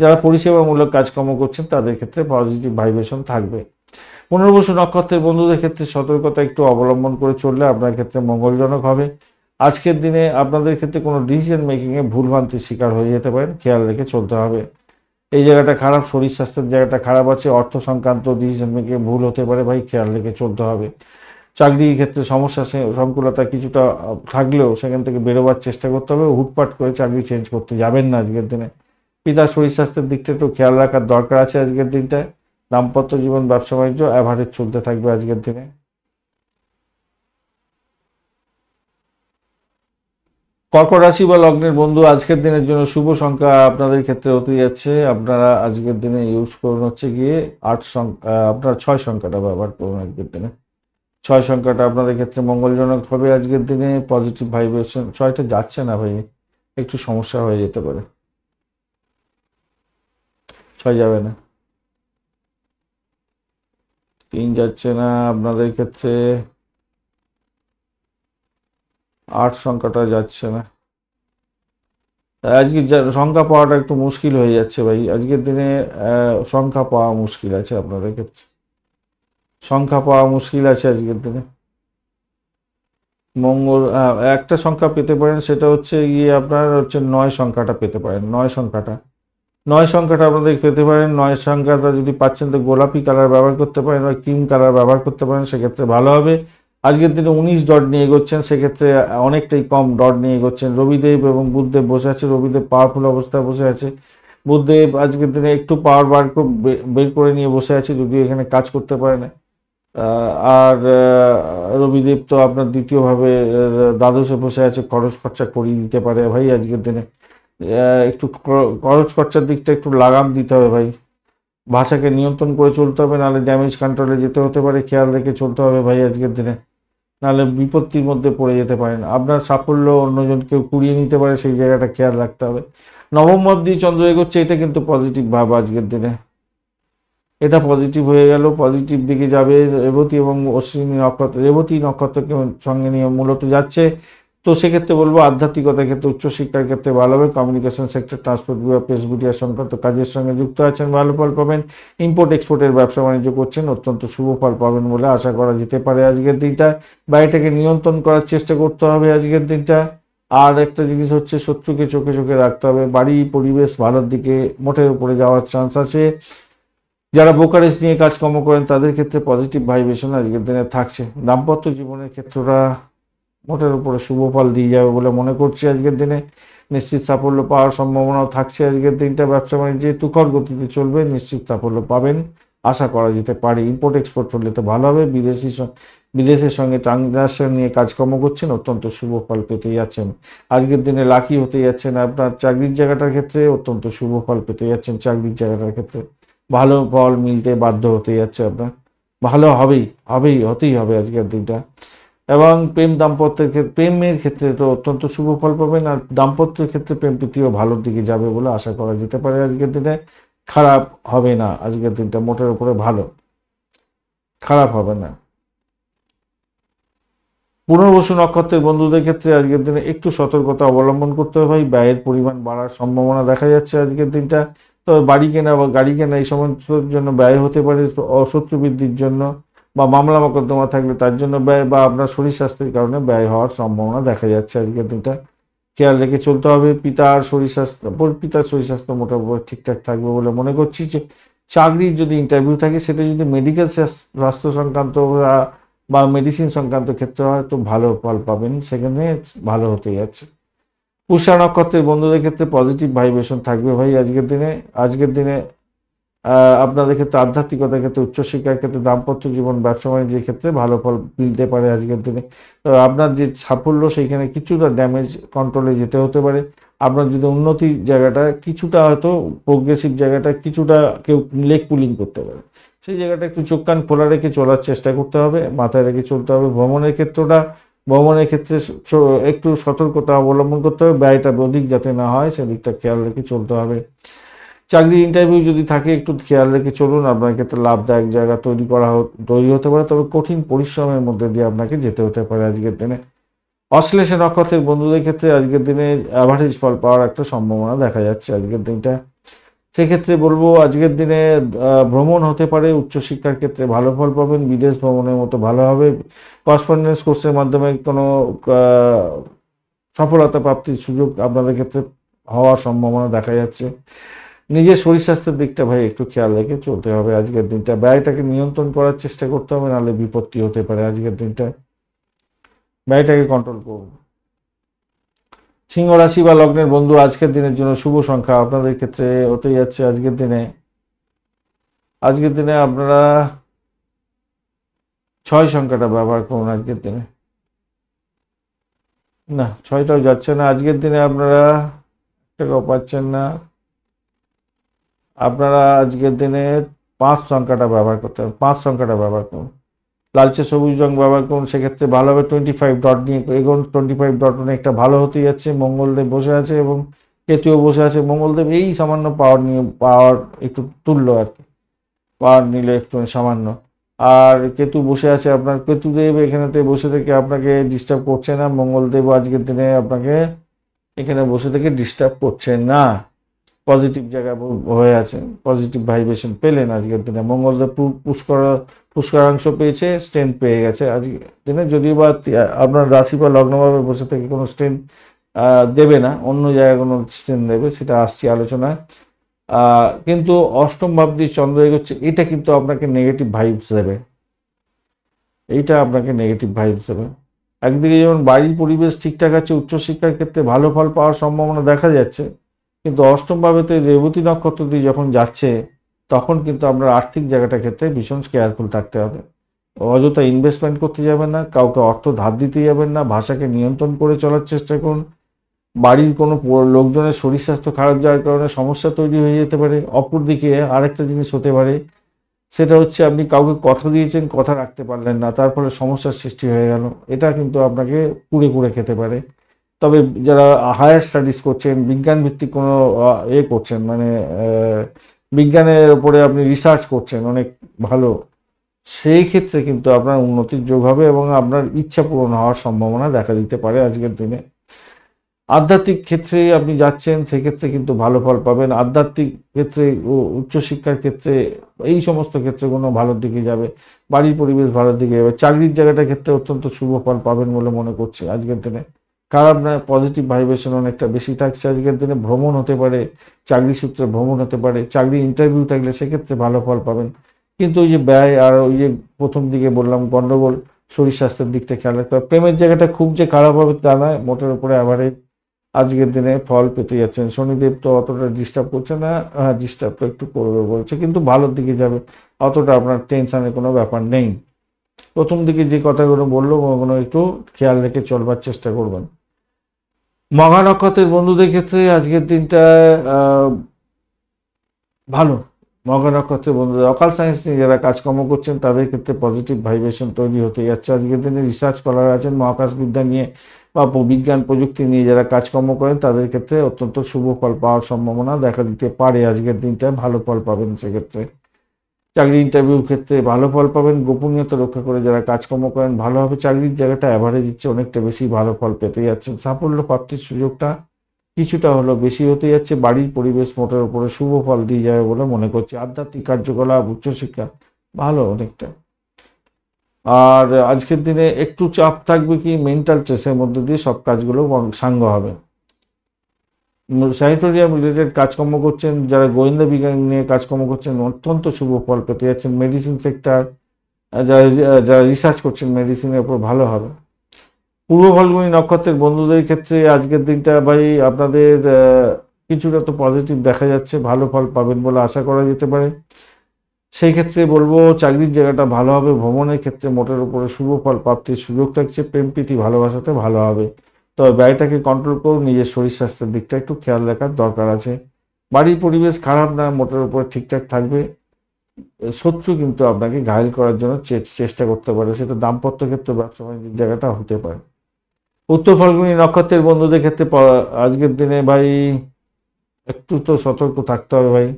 যারা পরিষেবামূলক কাজকর্ম করছেন তাদের ক্ষেত্রে পজিটিভ ভাইব্রেশন থাকবে। পুনর্বসু নক্ষত্রের বন্ধুদের ক্ষেত্রে সতর্কতা একটু অবলম্বন করে চললে আপনার ক্ষেত্রে মঙ্গলজনক হবে। আজকের দিনে আপনাদের ক্ষেত্রে কোনো ডিসিশন মেকিংয়ে ভুলভ্রান্তির শিকার হয়ে যেতে পারেন, খেয়াল রেখে চলতে হবে। এই জায়গাটা খারাপ, শরীর স্বাস্থ্যের জায়গাটা খারাপ আছে, অর্থ সংক্রান্ত ডিসিশন মেকিংয়ে ভুল হতে পারে ভাই, খেয়াল রেখে চলতে হবে। চাকরির ক্ষেত্রে সমস্যা সংকুলতা কিছুটা থাকলেও সেখান থেকে বেরোবার চেষ্টা করতে হবে। হুটপাট করে চাকরি চেঞ্জ করতে যাবেন না আজকের দিনে। পিতার শরীর স্বাস্থ্যের দিকটা একটু খেয়াল রাখার দরকার আছে আজকের দিনটায়। দাম্পত্য জীবন, ব্যবসা বাণিজ্য অ্যাভারেজ চলতে থাকবে আজকের দিনে। কর্কট রাশি বা লগ্নের বন্ধু, আজকের দিনের জন্য শুভ সংখ্যা আপনাদের ক্ষেত্রে হতে যাচ্ছে, আপনারা আজকের দিনে ইউজ করুন হচ্ছে গিয়ে 8 সংখ্যা, আপনারা 6 সংখ্যাটা ব্যবহার করুন আজকের দিনে। 6 সংখ্যাটা আপনাদের ক্ষেত্রে মঙ্গলজনক হবে আজকের দিনে। পজিটিভ ভাইব্রেশন, 6টা যাচ্ছে না ভাই, একটু সমস্যা হয়ে যেতে পারে। 6 যাবে না, 3 যাচ্ছে না আপনাদের ক্ষেত্রে, 8 সংখ্যাটা যাচ্ছে না। আজকে সংখ্যা পাওয়াটা একটু মুশকিল হয়ে যাচ্ছে ভাই আজকের দিনে। সংখ্যা পাওয়া মুশকিল আছে আপনাদের ক্ষেত্রে, সংখ্যা পাওয়া মুশকিল আছে আজকের দিনে। মঙ্গল একটা সংখ্যা পেতে পারেন, সেটা হচ্ছে গিয়ে আপনার হচ্ছে 9 সংখ্যাটা পেতে পারেন। 9 সংখ্যাটা আপনাদের পেতে পারেন। 9 সংখ্যাটা যদি পাচ্ছেন তো গোলাপি কালার ব্যবহার করতে পারেন বা ক্রিম কালার ব্যবহার করতে পারেন, সেক্ষেত্রে ভালো হবে। আজকের দিনে 19 ডট নিয়ে এগোচ্ছেন, সেক্ষেত্রে অনেকটাই কম ডট নিয়ে এগোচ্ছেন। রবিদেব এবং বুধদেব বসে আছে, রবিদেব পাওয়ারফুল অবস্থায় বসে আছে। বুধদেব আজকের দিনে একটু পাওয়ার বের করে নিয়ে বসে আছে, যদিও এখানে কাজ করতে পারে না। আর রবিদেব তো আপনার দ্বিতীয়ভাবে দ্বাদশে বসে আছে, খরচ খরচা করিয়ে দিতে পারে ভাই আজকের দিনে। একটু খরচ খরচার দিকটা একটু লাগাম দিতে হবে ভাই। ভাষাকে নিয়ন্ত্রণ করে চলতে হবে, নাহলে ড্যামেজ কন্ট্রোলে যেতে হতে পারে, খেয়াল রেখে চলতে হবে ভাই আজকের দিনে, নাহলে বিপত্তির মধ্যে পড়ে যেতে পারেন। আপনার সাফল্য অন্যজন কেউ কুড়িয়ে নিতে পারে, সেই জায়গাটা খেয়াল রাখতে হবে। নবম ভাব দিয়ে চন্দ্র এগোচ্ছে, এটা কিন্তু পজিটিভ ভাব আজকের দিনে, এটা পজিটিভ হয়ে গেল, পজিটিভ দিকে যাবে। রেবতী এবং অশ্বিনী নক্ষত্র, রেবতী নক্ষত্রকে সঙ্গে নিয়ে মূলত যাচ্ছে। তো সেক্ষেত্রে বলবো আধ্যাত্মিকতার ক্ষেত্রে, উচ্চশিক্ষার ক্ষেত্রে ভালো হবে। কমিউনিকেশন সেক্টর, ট্রান্সপোর্ট বিভাগ, প্রেস মিডিয়া সংক্রান্ত কাজের সঙ্গে যুক্ত আছেন, ভালো ফল পাবেন। ইম্পোর্ট এক্সপোর্টের ব্যবসা বাণিজ্য করছেন, অত্যন্ত শুভ ফল পাবেন বলে আশা করা যেতে পারে আজকের দিনটা। বাড়িটাকে নিয়ন্ত্রণ করার চেষ্টা করতে হবে আজকের দিনটা। আর একটা জিনিস হচ্ছে, শত্রুকে চোখে চোখে রাখতে হবে। বাড়ি পরিবেশ ভালোর দিকে মোটের উপরে যাওয়ার চান্স আছে। যারা ব্রোকারেজ নিয়ে কাজকর্ম করেন তাদের ক্ষেত্রে পজিটিভ ভাইব্রেশন আজকের দিনে থাকছে। দাম্পত্য জীবনের ক্ষেত্রটা মোটের উপরে শুভ ফল দিয়ে যাবে বলে মনে করছি আজকের দিনে। নিশ্চিত সাফল্য পাওয়ার সম্ভাবনাও থাকছে আজকের দিনটা। ব্যবসা বাণিজ্যে তুখর গতিতে চলবে, নিশ্চিত সাফল্য পাবেন আশা করা যেতে পারে। ইম্পোর্ট এক্সপোর্ট হলে তো ভালো হবে। বিদেশের সঙ্গে ট্রানজাকশন নিয়ে কাজকর্ম করছেন, অত্যন্ত শুভ ফল পেতে যাচ্ছেন আজকের দিনে। লাকি হতে যাচ্ছেন আপনার চাকরির জায়গাটার ক্ষেত্রে, অত্যন্ত শুভ ফল পেতে যাচ্ছেন চাকরির জায়গাটার ক্ষেত্রে। ভালো ফল মিলতে বাধ্য হতে যাচ্ছে আপনার, ভালো হতেই হবে আজকের দিনটা। এবং দাম্পত্যের ক্ষেত্রে, প্রেমের ক্ষেত্রে তো অত্যন্ত শুভ ফল পাবেন। আর দাম্পত্যের ক্ষেত্রে প্রেম প্রীতিও ভালোর দিকে যাবে বলে আশা করা যেতে পারে আজকের দিনে। খারাপ হবে না আজকের দিনটা, মোটের উপরে ভালো, খারাপ হবে না। পুনর্বসু নক্ষত্রের বন্ধুদের ক্ষেত্রে আজকের দিনে একটু সতর্কতা অবলম্বন করতে হবে ভাই। ব্যয়ের পরিমাণ বাড়ার সম্ভাবনা দেখা যাচ্ছে আজকের দিনটা। তবে বাড়ি কেনা বা গাড়ি কেনা এই সমস্ত জন্য ব্যয় হতে পারে, শত্রু বৃদ্ধির জন্য বা মামলা মোকদ্দমা থাকলে তার জন্য ব্যয়, বা আপনার শরীর স্বাস্থ্যের কারণে ব্যয় হওয়ার সম্ভাবনা দেখা যাচ্ছে আজকের দিনটা। খেয়াল রেখে চলতে হবে। পিতার শরীর স্বাস্থ্য মোটামুটি ঠিকঠাক থাকবে বলে মনে করছি। যে চাকরির যদি ইন্টারভিউ থাকে, সেটা যদি মেডিকেল স্বাস্থ্য সংক্রান্ত বা মেডিসিন সংক্রান্ত ক্ষেত্রে হয় তো ভালো ফল পাবেন, সেখানে ভালো হতে যাচ্ছে। পুষা নক্ষত্রের বন্ধুদের ক্ষেত্রে পজিটিভ ভাইব্রেশন থাকবে ভাই আজকের দিনে আপনাদের ক্ষেত্রে আধ্যাত্মিকতার ক্ষেত্রে, উচ্চশিক্ষার ক্ষেত্রে, দাম্পত্য জীবন, ব্যবসা বাণিজ্যের ক্ষেত্রে ভালো ফল মিলতে পারে আজকের দিনে। তো আপনার যে সাফল্য, সেইখানে কিছুটা ড্যামেজ কন্ট্রোলে যেতে হতে পারে। আপনার যদি উন্নতির জায়গাটা কিছুটা, হয়তো প্রোগ্রেসিভ জায়গাটা কিছুটা কেউ লেগ পুলিং করতে পারে, সেই জায়গাটা একটু চোখ কান খোলা রেখে চলার চেষ্টা করতে হবে, মাথায় রেখে চলতে হবে। ভ্রমণের ক্ষেত্রে একটু সতর্কতা অবলম্বন করতে হবে, ব্যয়টা অধিক যাতে না হয় সেদিকটা খেয়াল রেখে চলতে হবে। চাকরি ইন্টারভিউ যদি থাকে একটু খেয়াল রেখে চলুন, আপনার ক্ষেত্রে লাভদায়ক জায়গা তৈরি হতে পারে, তবে কঠিন পরিশ্রমের মধ্যে দিয়ে আপনাকে যেতে হতে পারে আজকের দিনে। অশ্লেষা নক্ষত্রের বন্ধুদের ক্ষেত্রে আজকের দিনে অ্যাভারেজ ফল পাওয়ার একটা সম্ভাবনা দেখা যাচ্ছে আজকের দিনটা। সেক্ষেত্রে বলবো আজকের দিনে ভ্রমণ হতে পারে, উচ্চশিক্ষার ক্ষেত্রে ভালো ফল পাবেন, বিদেশ ভ্রমণের মতো ভালো হবে, করেসপন্ডেন্স কোর্সের মাধ্যমে কোনো সফলতা প্রাপ্তির সুযোগ আপনাদের ক্ষেত্রে হওয়ার সম্ভাবনা দেখা যাচ্ছে। নিজের শরীর স্বাস্থ্যের দিকটা ভাই একটু খেয়াল রেখে চলতে হবে আজকের দিনটা, ব্যয়টাকে নিয়ন্ত্রণ করার চেষ্টা করতে হবে, নাহলে বিপত্তি হতে পারে আজকের দিনটা, ব্যয়টাকে কন্ট্রোল করুন। সিংহ রাশি বা লগ্নের বন্ধু আজকের দিনের জন্য শুভ সংখ্যা আপনাদের ক্ষেত্রে হতে যাচ্ছে আজকের দিনে আপনারা 6 সংখ্যাটা ব্যবহার করুন আজকের দিনে। না, 6টাও যাচ্ছে না আজকের দিনে, আপনারা টাকাও পাচ্ছেন না। আপনারা আজকের দিনে 5 সংখ্যাটা ব্যবহার করতে হবে, 5 সংখ্যাটা ব্যবহার করুন, লালচে সবুজ রং ব্যবহার করুন, সেক্ষেত্রে ভালো হবে। 25 ডট নিয়ে এগোন, 25 ডট অনেকটা ভালো হতে যাচ্ছে। মঙ্গলদেব বসে আছে এবং কেতুও বসে আছে। মঙ্গলদেব এই সামান্য পাওয়ার একটু তুললো আর কি, পাওয়ার নিলে একটু সামান্য। আর কেতু বসে আছে, আপনার কেতুদেব এখানেতে বসে থেকে আপনাকে ডিস্টার্ব করছে না, মঙ্গলদেব আজকের দিনে আপনাকে এখানে বসে থেকে ডিস্টার্ব করছে না, পজিটিভ জায়গায় হয়ে আছে, পজিটিভ ভাইব্রেশন পেলেন আজকের দিনে। মঙ্গলদেব পুষ্করাংশ পেয়েছে, স্ট্রেন্থ পেয়ে গেছে আজকের দিনে, যদিও বা আপনার রাশি বা লগ্নভাবে বসে থেকে কোনো স্ট্রেন্থ দেবে না, অন্য জায়গায় কোনো স্ট্রেন্থ দেবে, সেটা আসছে আলোচনায়। কিন্তু অষ্টম ভাব দিয়ে চন্দ্র এগোচ্ছে, এটা কিন্তু আপনাকে নেগেটিভ ভাইবস দেবে, এইটা আপনাকে নেগেটিভ ভাইবস দেবে। একদিকে যেমন বাড়ির পরিবেশ ঠিকঠাক আছে, উচ্চশিক্ষার ক্ষেত্রে ভালো ফল পাওয়ার সম্ভাবনা দেখা যাচ্ছে, কিন্তু অষ্টম ভাবেতে রেবতী নক্ষত্র দিয়ে যখন যাচ্ছে তখন কিন্তু আপনার আর্থিক জায়গাটার ক্ষেত্রে ভীষণ কেয়ারফুল থাকতে হবে। অযথা ইনভেস্টমেন্ট করতে যাবেন না, কাউকে অর্থ ধার দিতে যাবেন না, ভাষাকে নিয়ন্ত্রণ করে চলার চেষ্টা করুন। বাড়ির কোনো লোকজনের শরীর স্বাস্থ্য খারাপ যাওয়ার কারণে সমস্যা তৈরি হয়ে যেতে পারে। অপরদিকে আরেকটা জিনিস হতে পারে, সেটা হচ্ছে আপনি কাউকে কথা দিয়েছেন, কথা রাখতে পারলেন না, তার ফলে সমস্যার সৃষ্টি হয়ে গেল, এটা কিন্তু আপনাকে কুড়ে কুড়ে খেতে পারে। তবে যারা হায়ার স্টাডিজ করছেন, বিজ্ঞান ভিত্তিক কোনো করছেন, মানে বিজ্ঞানের উপরে আপনি রিসার্চ করছেন অনেক ভালো, সেই ক্ষেত্রে কিন্তু আপনার উন্নতির যোগ হবে এবং আপনার ইচ্ছা পূরণ হওয়ার সম্ভাবনা দেখা দিতে পারে আজকের দিনে। আধ্যাত্মিক ক্ষেত্রে আপনি যাচ্ছেন, সেক্ষেত্রে কিন্তু ভালো ফল পাবেন। আধ্যাত্মিক ক্ষেত্রে ও উচ্চশিক্ষার ক্ষেত্রে এই সমস্ত ক্ষেত্রে কোনো ভালোর দিকে যাবে, বাড়ির পরিবেশ ভালোর দিকে যাবে। চাকরির জায়গাটার ক্ষেত্রে অত্যন্ত শুভ ফল পাবেন বলে মনে করছি আজকের দিনে, খারাপ না, পজিটিভ ভাইব্রেশন অনেকটা বেশি থাকছে আজকের দিনে। ভ্রমণ হতে পারে, চাকরি সূত্রে ভ্রমণ হতে পারে, চাকরি ইন্টারভিউ থাকলে সেক্ষেত্রে ভালো ফল পাবেন। কিন্তু ওই যে ব্যয় আর ওই যে প্রথম দিকে বললাম গন্ডগোল, শরীর স্বাস্থ্যের দিকটা খেয়াল রাখতে হবে। প্রেমের জায়গাটা খুব যে খারাপ হবে তা নয়, মোটের উপরে অ্যাভারেজ আজকের দিনে ফল পেতে যাচ্ছেন। শনিদেব তো অতটা ডিস্টার্ব করছে না, হ্যাঁ ডিস্টার্ব তো একটু করবে বলছে, কিন্তু ভালোর দিকে যাবে, অতটা আপনার টেনশনের কোনো ব্যাপার নেই। প্রথম দিকে যে কথাগুলো বললো ওগুলো একটু খেয়াল রেখে চলবার চেষ্টা করবেন। মঘা নক্ষত্রের বন্ধুদের ক্ষেত্রে আজকের দিনটা ভালো। মঘা নক্ষত্রের বন্ধুদের অকাল সায়েন্স নিয়ে যারা কাজকর্ম করছেন তাদের ক্ষেত্রে পজিটিভ ভাইব্রেশন তৈরি হতে যাচ্ছে আজকের দিনে। রিসার্চ স্কলার আছেন, মহাকাশ বিদ্যা নিয়ে বা বিজ্ঞান প্রযুক্তি নিয়ে যারা কাজকর্ম করেন তাদের ক্ষেত্রে অত্যন্ত শুভ ফল পাওয়ার সম্ভাবনা দেখা দিতে পারে আজকের দিনটা, ভালো ফল পাবেন সেক্ষেত্রে। চাকরি ইন্টারভিউর ক্ষেত্রে ভালো ফল পাবেন। গোপনীয়তা রক্ষা করে যারা কাজকর্ম করেন ভালো হবে। চাকরির জায়গাটা অ্যাভারেজ দিচ্ছে, অনেকটা বেশি ভালো ফল পেতে যাচ্ছেন। সাফল্য প্রাপ্তির সুযোগটা কিছুটা হলো বেশি হতে যাচ্ছে। বাড়ির পরিবেশ মোটের উপরে শুভ ফল দিয়ে যাবে বলে মনে করছি। আধ্যাত্মিক কার্যকলাপ, উচ্চশিক্ষা ভালো অনেকটা। আর আজকের দিনে একটু চাপ থাকবে, কি মেন্টাল স্ট্রেসের মধ্যে দিয়ে সব কাজগুলো সাঙ্গ হবে। স্যানিটোরিয়াম রিলেটেড কাজকর্ম করছেন, যারা গোয়েন্দা বিজ্ঞান নিয়ে কাজকর্ম করছেন অত্যন্ত শুভ ফল পেতে যাচ্ছেন। মেডিসিন সেক্টর যারা যারা রিসার্চ করছেন মেডিসিনের উপর ভালো হবে। পূর্ব ফাল্গুনী নক্ষত্রের বন্ধুদের ক্ষেত্রে আজকের দিনটা ভাই আপনাদের কিছুটা তো পজিটিভ দেখা যাচ্ছে, ভালো ফল পাবেন বলে আশা করা যেতে পারে। সেই ক্ষেত্রে বলবো চাকরির জায়গাটা ভালো হবে। ভ্রমণের ক্ষেত্রে মোটের উপরে শুভ ফল প্রাপ্তির সুযোগ থাকছে। প্রেম প্রীতি ভালোবাসাতে ভালো হবে, তবে ব্যয়টাকে কন্ট্রোল করুন। নিজের শরীর স্বাস্থ্যের দিকটা একটু খেয়াল রাখার দরকার আছে। বাড়ির পরিবেশ খারাপ না, মোটের উপরে ঠিকঠাক থাকবে। শত্রু কিন্তু আপনাকে ঘায়েল করার জন্য চেষ্টা করতে পারে, সেটা দাম্পত্য ক্ষেত্রে, ব্যবসা বাণিজ্যের জায়গাটা হতে পারে। উত্তর ফাল্গুনী নক্ষত্রের বন্ধুদের ক্ষেত্রে আজকের দিনে ভাই একটু তো সতর্ক থাকতে হবে ভাই।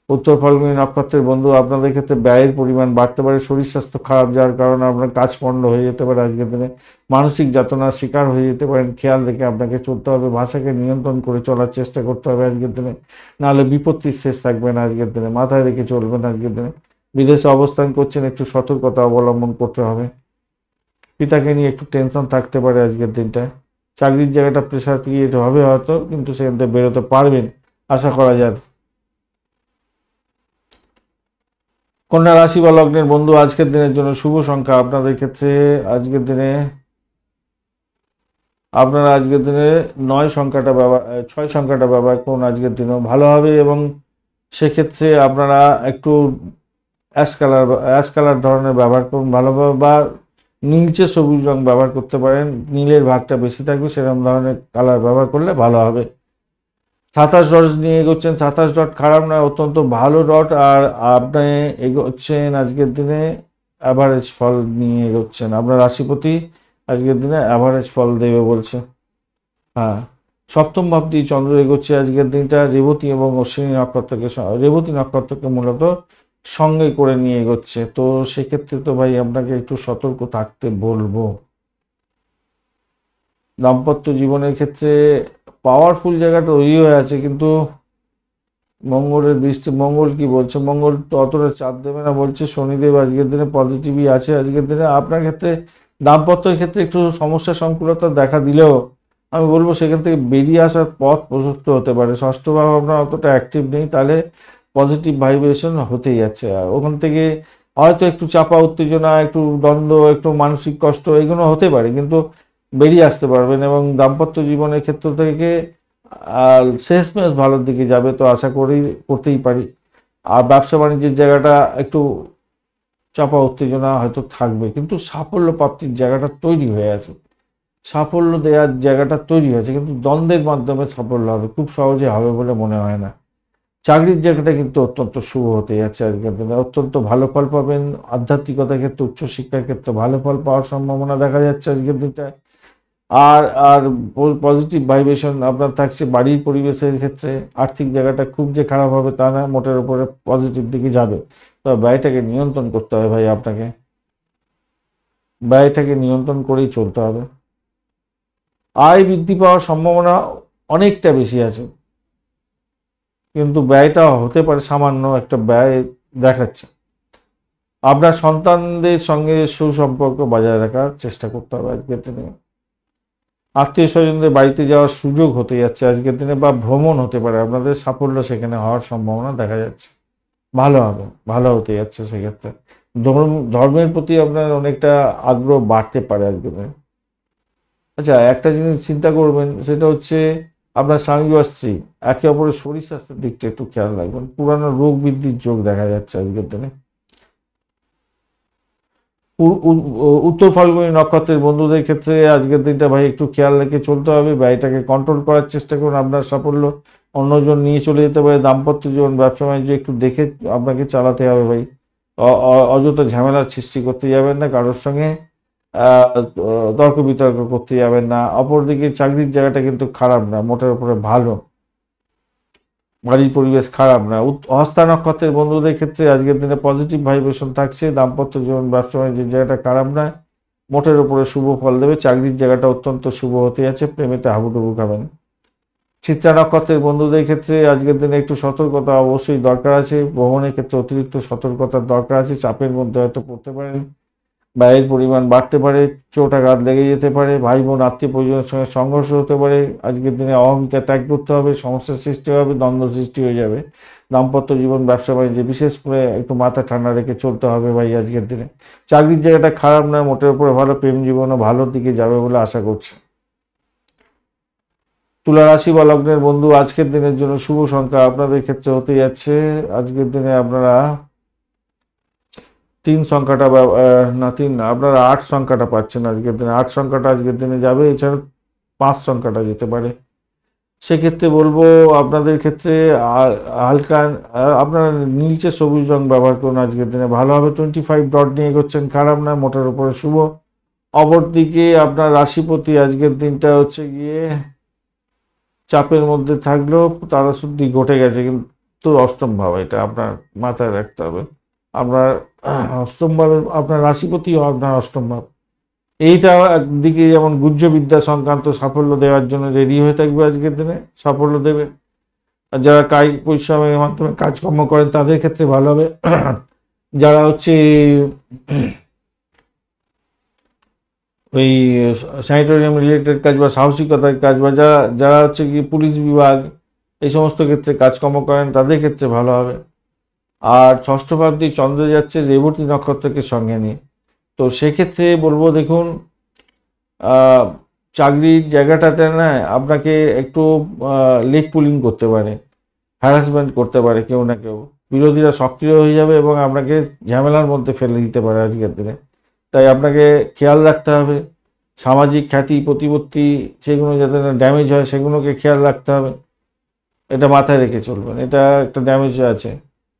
উত্তর ফাল্গুনী নক্ষত্রের বন্ধু, আপনাদের ক্ষেত্রে ব্যয়ের পরিমাণ বাড়তে পারে, শরীর স্বাস্থ্য খারাপ যার কারণে আপনার কাজ পণ্ড হয়ে যেতে পারে আজকের দিনে, মানসিক যাতনার শিকার হয়ে যেতে পারেন, খেয়াল রেখে আপনাকে চলতে হবে, ভাষাকে নিয়ন্ত্রণ করে চলার চেষ্টা করতে হবে আজকের দিনে, নাহলে বিপত্তির শেষ থাকবে না আজকের দিনে, মাথায় রেখে চলবেন আজকের দিনে। বিদেশে অবস্থান করছেন, একটু সতর্কতা অবলম্বন করতে হবে, পিতাকে নিয়ে একটু টেনশন থাকতে পারে আজকের দিনটায়, চাকরির জায়গাটা প্রেশার ক্রিয়েট হবে হয়তো, কিন্তু সেখান থেকে বেরোতে পারবেন আশা করা যায়। কন্যা রাশি বা লগ্নের বন্ধু, আজকের দিনের জন্য শুভ সংখ্যা আপনাদের ক্ষেত্রে আজকের দিনে, আপনারা আজকের দিনে 6 সংখ্যাটা ব্যবহার করুন, আজকের দিনেও ভালো হবে। এবং সেক্ষেত্রে আপনারা একটু অ্যাশ কালার ধরনের ব্যবহার করুন ভালোভাবে, বা নীলচে সবুজ রং ব্যবহার করতে পারেন, নীলের ভাগটা বেশি থাকবে সেরকম ধরনের কালার ব্যবহার করলে ভালো হবে। 27 ডট নিয়ে এগোচ্ছেন, 27 ডট খারাপ নয়, অত্যন্ত ভালো ডট। আর আপনি এগোচ্ছেন আজকের দিনে অ্যাভারেজ ফল নিয়ে এগোচ্ছেন, আপনার রাশিপতি আজকের দিনে অ্যাভারেজ ফল দেবে বলছে। হ্যাঁ, সপ্তম ভাব দিয়ে চন্দ্র এগোচ্ছে আজকের দিনটা, রেবতী এবং অশ্বিনী নক্ষত্রকে, রেবতী নক্ষত্রকে মূলত সঙ্গে করে নিয়ে এগোচ্ছে। তো সেক্ষেত্রে তো ভাই আপনাকে একটু সতর্ক থাকতে বলবো। দাম্পত্য জীবনের ক্ষেত্রে পাওয়ারফুল জায়গাটা ওই হয়ে আছে, কিন্তু মঙ্গলের দৃষ্টি, মঙ্গল কি বলছে, মঙ্গল তো অতটা চাপ দেবে না বলছে, শনিদেব আজকের দিনে পজিটিভই আছে আজকের দিনে। আপনার ক্ষেত্রে দাম্পত্যের ক্ষেত্রে একটু সমস্যা সংকুলতা দেখা দিলেও আমি বলবো সেখান থেকে বেরিয়ে আসার পথ প্রশস্ত হতে পারে। ষষ্ঠ ভাব আপনার অতটা অ্যাক্টিভ নেই, তাহলে পজিটিভ ভাইব্রেশন হতেই যাচ্ছে, আর ওখান থেকে হয়তো একটু চাপা উত্তেজনা, একটু দ্বন্দ্ব, একটু মানসিক কষ্ট এগুলো হতে পারে, কিন্তু বেরিয়ে আসতে পারবেন। এবং দাম্পত্য জীবনের ক্ষেত্র থেকে আর শেষমেশ ভালোর দিকে যাবে, তো আশা করি করতেই পারি। আর ব্যবসা বাণিজ্যের জায়গাটা একটু চাপা উত্তেজনা হয়তো থাকবে, কিন্তু সাফল্য প্রাপ্তির জায়গাটা তৈরি হয়ে আছে, সাফল্য দেওয়ার জায়গাটা তৈরি হয়েছে, কিন্তু দ্বন্দ্বের মাধ্যমে সাফল্য হবে, খুব সহজে হবে বলে মনে হয় না। চাকরির জায়গাটা কিন্তু অত্যন্ত শুভ হতে যাচ্ছে আজকের দিনে, অত্যন্ত ভালো ফল পাবেন, আধ্যাত্মিকতার ক্ষেত্রে, উচ্চশিক্ষার ক্ষেত্রে ভালো ফল পাওয়ার সম্ভাবনা দেখা যাচ্ছে আজকের দিনটায়। আর আর পজিটিভ ভাইব্রেশন আপনার থাকছে বাড়ির পরিবেশের ক্ষেত্রে। আর্থিক জায়গাটা খুব যে খারাপ হবে তা না, মোটের উপরে পজিটিভ দিকে যাবে, তবে ব্যয়টাকে নিয়ন্ত্রণ করতে হবে ভাই, আপনাকে ব্যয়টাকে নিয়ন্ত্রণ করেই চলতে হবে। আয় বৃদ্ধি পাওয়ার সম্ভাবনা অনেকটা বেশি আছে, কিন্তু ব্যয়টা হতে পারে সামান্য একটা ব্যয় দেখাচ্ছে। আপনার সন্তানদের সঙ্গে সুসম্পর্ক বজায় রাখার চেষ্টা করতে হবে আজকের দিনে। আত্মীয় স্বজনদের বাড়িতে যাওয়ার সুযোগ হতে যাচ্ছে আজকের দিনে, বা ভ্রমণ হতে পারে, আপনাদের সাফল্য সেখানে হওয়ার সম্ভাবনা দেখা যাচ্ছে, ভালো হবে, ভালো হতে যাচ্ছে সেক্ষেত্রে। ধর্মের প্রতি আপনার অনেকটা আগ্রহ বাড়তে পারে আজকের দিনে। আচ্ছা, একটা জিনিস চিন্তা করবেন, সেটা হচ্ছে আপনার স্বামী বা স্ত্রী একে অপরের শরীর স্বাস্থ্যের দিকটা একটু খেয়াল রাখবেন, পুরানো রোগ বৃদ্ধির যোগ দেখা যাচ্ছে আজকের দিনে। উত্তর ফাল্গুনী নক্ষত্রের বন্ধুদের ক্ষেত্রে আজকের দিনটা ভাই একটু খেয়াল রেখে চলতে হবে, ব্যয়টাকে কন্ট্রোল করার চেষ্টা করুন, আপনার সাফল্য অন্যজন নিয়ে চলে যেতে পারে। দাম্পত্য জীবন, ব্যবসা বাণিজ্য একটু দেখে আপনাকে চালাতে হবে ভাই, অযথা ঝামেলার সৃষ্টি করতে যাবেন না, কারোর সঙ্গে তর্ক বিতর্ক করতে যাবেন না। অপরদিকে চাকরির জায়গাটা কিন্তু খারাপ না, মোটের উপরে ভালো, বাড়ির পরিবেশ খারাপ না। হস্তা নক্ষত্রের বন্ধুদের ক্ষেত্রে আজকের দিনে পজিটিভ ভাইব্রেশন থাকছে, দাম্পত্য জীবন, ব্যবসা বাণিজ্যের জায়গাটা খারাপ নয়, মোটের উপরে শুভ ফল দেবে। চাকরির জায়গাটা অত্যন্ত শুভ হতে যাচ্ছে, প্রেমেতে হাবুডুবু খাবেন। চিত্রা নক্ষত্রের বন্ধুদের ক্ষেত্রে আজকের দিনে একটু সতর্কতা অবশ্যই দরকার আছে, ভ্রমণের ক্ষেত্রে অতিরিক্ত সতর্কতার দরকার আছে, চাপের মধ্যে হয়তো পড়তে পারেন, ব্যয়ের পরিমাণ বাড়তে পারে, চোট আঘাত লেগে যেতে পারে, ভাই বোন আত্মীয় পরিজনের সঙ্গে সংঘর্ষ হতে পারে। আজকের দিনে অহমিকা ত্যাগ করতে হবে, সমস্যার সৃষ্টি হবে, দ্বন্দ্ব সৃষ্টি হয়ে যাবে। দাম্পত্য জীবন, ব্যবসা বাণিজ্যে বিশেষ করে একটু মাথা ঠান্ডা রেখে চলতে হবে ভাই আজকের দিনে। চাকরির জায়গাটা খারাপ নয়, মোটের উপরে ভালো, প্রেম জীবনও ভালোর দিকে যাবে বলে আশা করছি। তুলা রাশি বা লগ্নের বন্ধু, আজকের দিনের জন্য শুভ সংখ্যা আপনাদের ক্ষেত্রে হতে যাচ্ছে, আজকের দিনে আপনারা 3 সংখ্যাটা না 3 না, আপনারা 8 সংখ্যাটা পাচ্ছেন আজকের দিনে, 8 সংখ্যাটা আজকের দিনে যাবে, এছাড়া 5 সংখ্যাটা যেতে পারে। সেক্ষেত্রে বলবো আপনাদের ক্ষেত্রে হালকা আপনারা নীলচে সবুজ রং ব্যবহার করুন আজকের দিনে, ভালো হবে। 25 ডট নিয়ে এগোচ্ছেন, খারাপ না, মোটের উপরে শুভ। অপরদিকে আপনার রাশিপতি আজকের দিনটা হচ্ছে গিয়ে চাপের মধ্যে থাকলেও তারা শুদ্ধি ঘটে গেছে, কিন্তু অষ্টম ভাব, এটা আপনার মাথায় রাখতে হবে। আপনার অষ্টম ভাবে আপনার রাশিপতিও আপনার অষ্টম ভাব, এইটা একদিকে যেমন গুহ্য বিদ্যা সংক্রান্ত সাফল্য দেওয়ার জন্য রেডি হয়ে থাকবে আজকের দিনে, সাফল্য দেবে। আর যারা কায়িক পরিশ্রমের মাধ্যমে কাজকর্ম করেন তাদের ক্ষেত্রে ভালো হবে। যারা হচ্ছে ওই স্যানিটোরিয়াম রিলেটেড কাজ বা সাহসিকতার কাজ, বা যারা যারা হচ্ছে কি পুলিশ বিভাগ এই সমস্ত ক্ষেত্রে কাজকর্ম করেন তাদের ক্ষেত্রে ভালো হবে। আর ষষ্ঠ ভাবটি চন্দ্র যাচ্ছে রেবতী নক্ষত্রকে সঙ্গে নিয়ে, তো সেক্ষেত্রে বলবো দেখুন, চাকরির জায়গাটাতে না আপনাকে একটু লেগ পুলিং করতে পারে, হ্যারাসমেন্ট করতে পারে কেউ না কেউ, বিরোধীরা সক্রিয় হয়ে যাবে এবং আপনাকে ঝামেলার মধ্যে ফেলে দিতে পারে আজকের দিনে। তাই আপনাকে খেয়াল রাখতে হবে, সামাজিক খ্যাতি প্রতিপত্তি সেগুলো যাতে না ড্যামেজ হয় সেগুলোকে খেয়াল রাখতে হবে, এটা মাথায় রেখে চলবেন। এটা একটা ড্যামেজ আছে,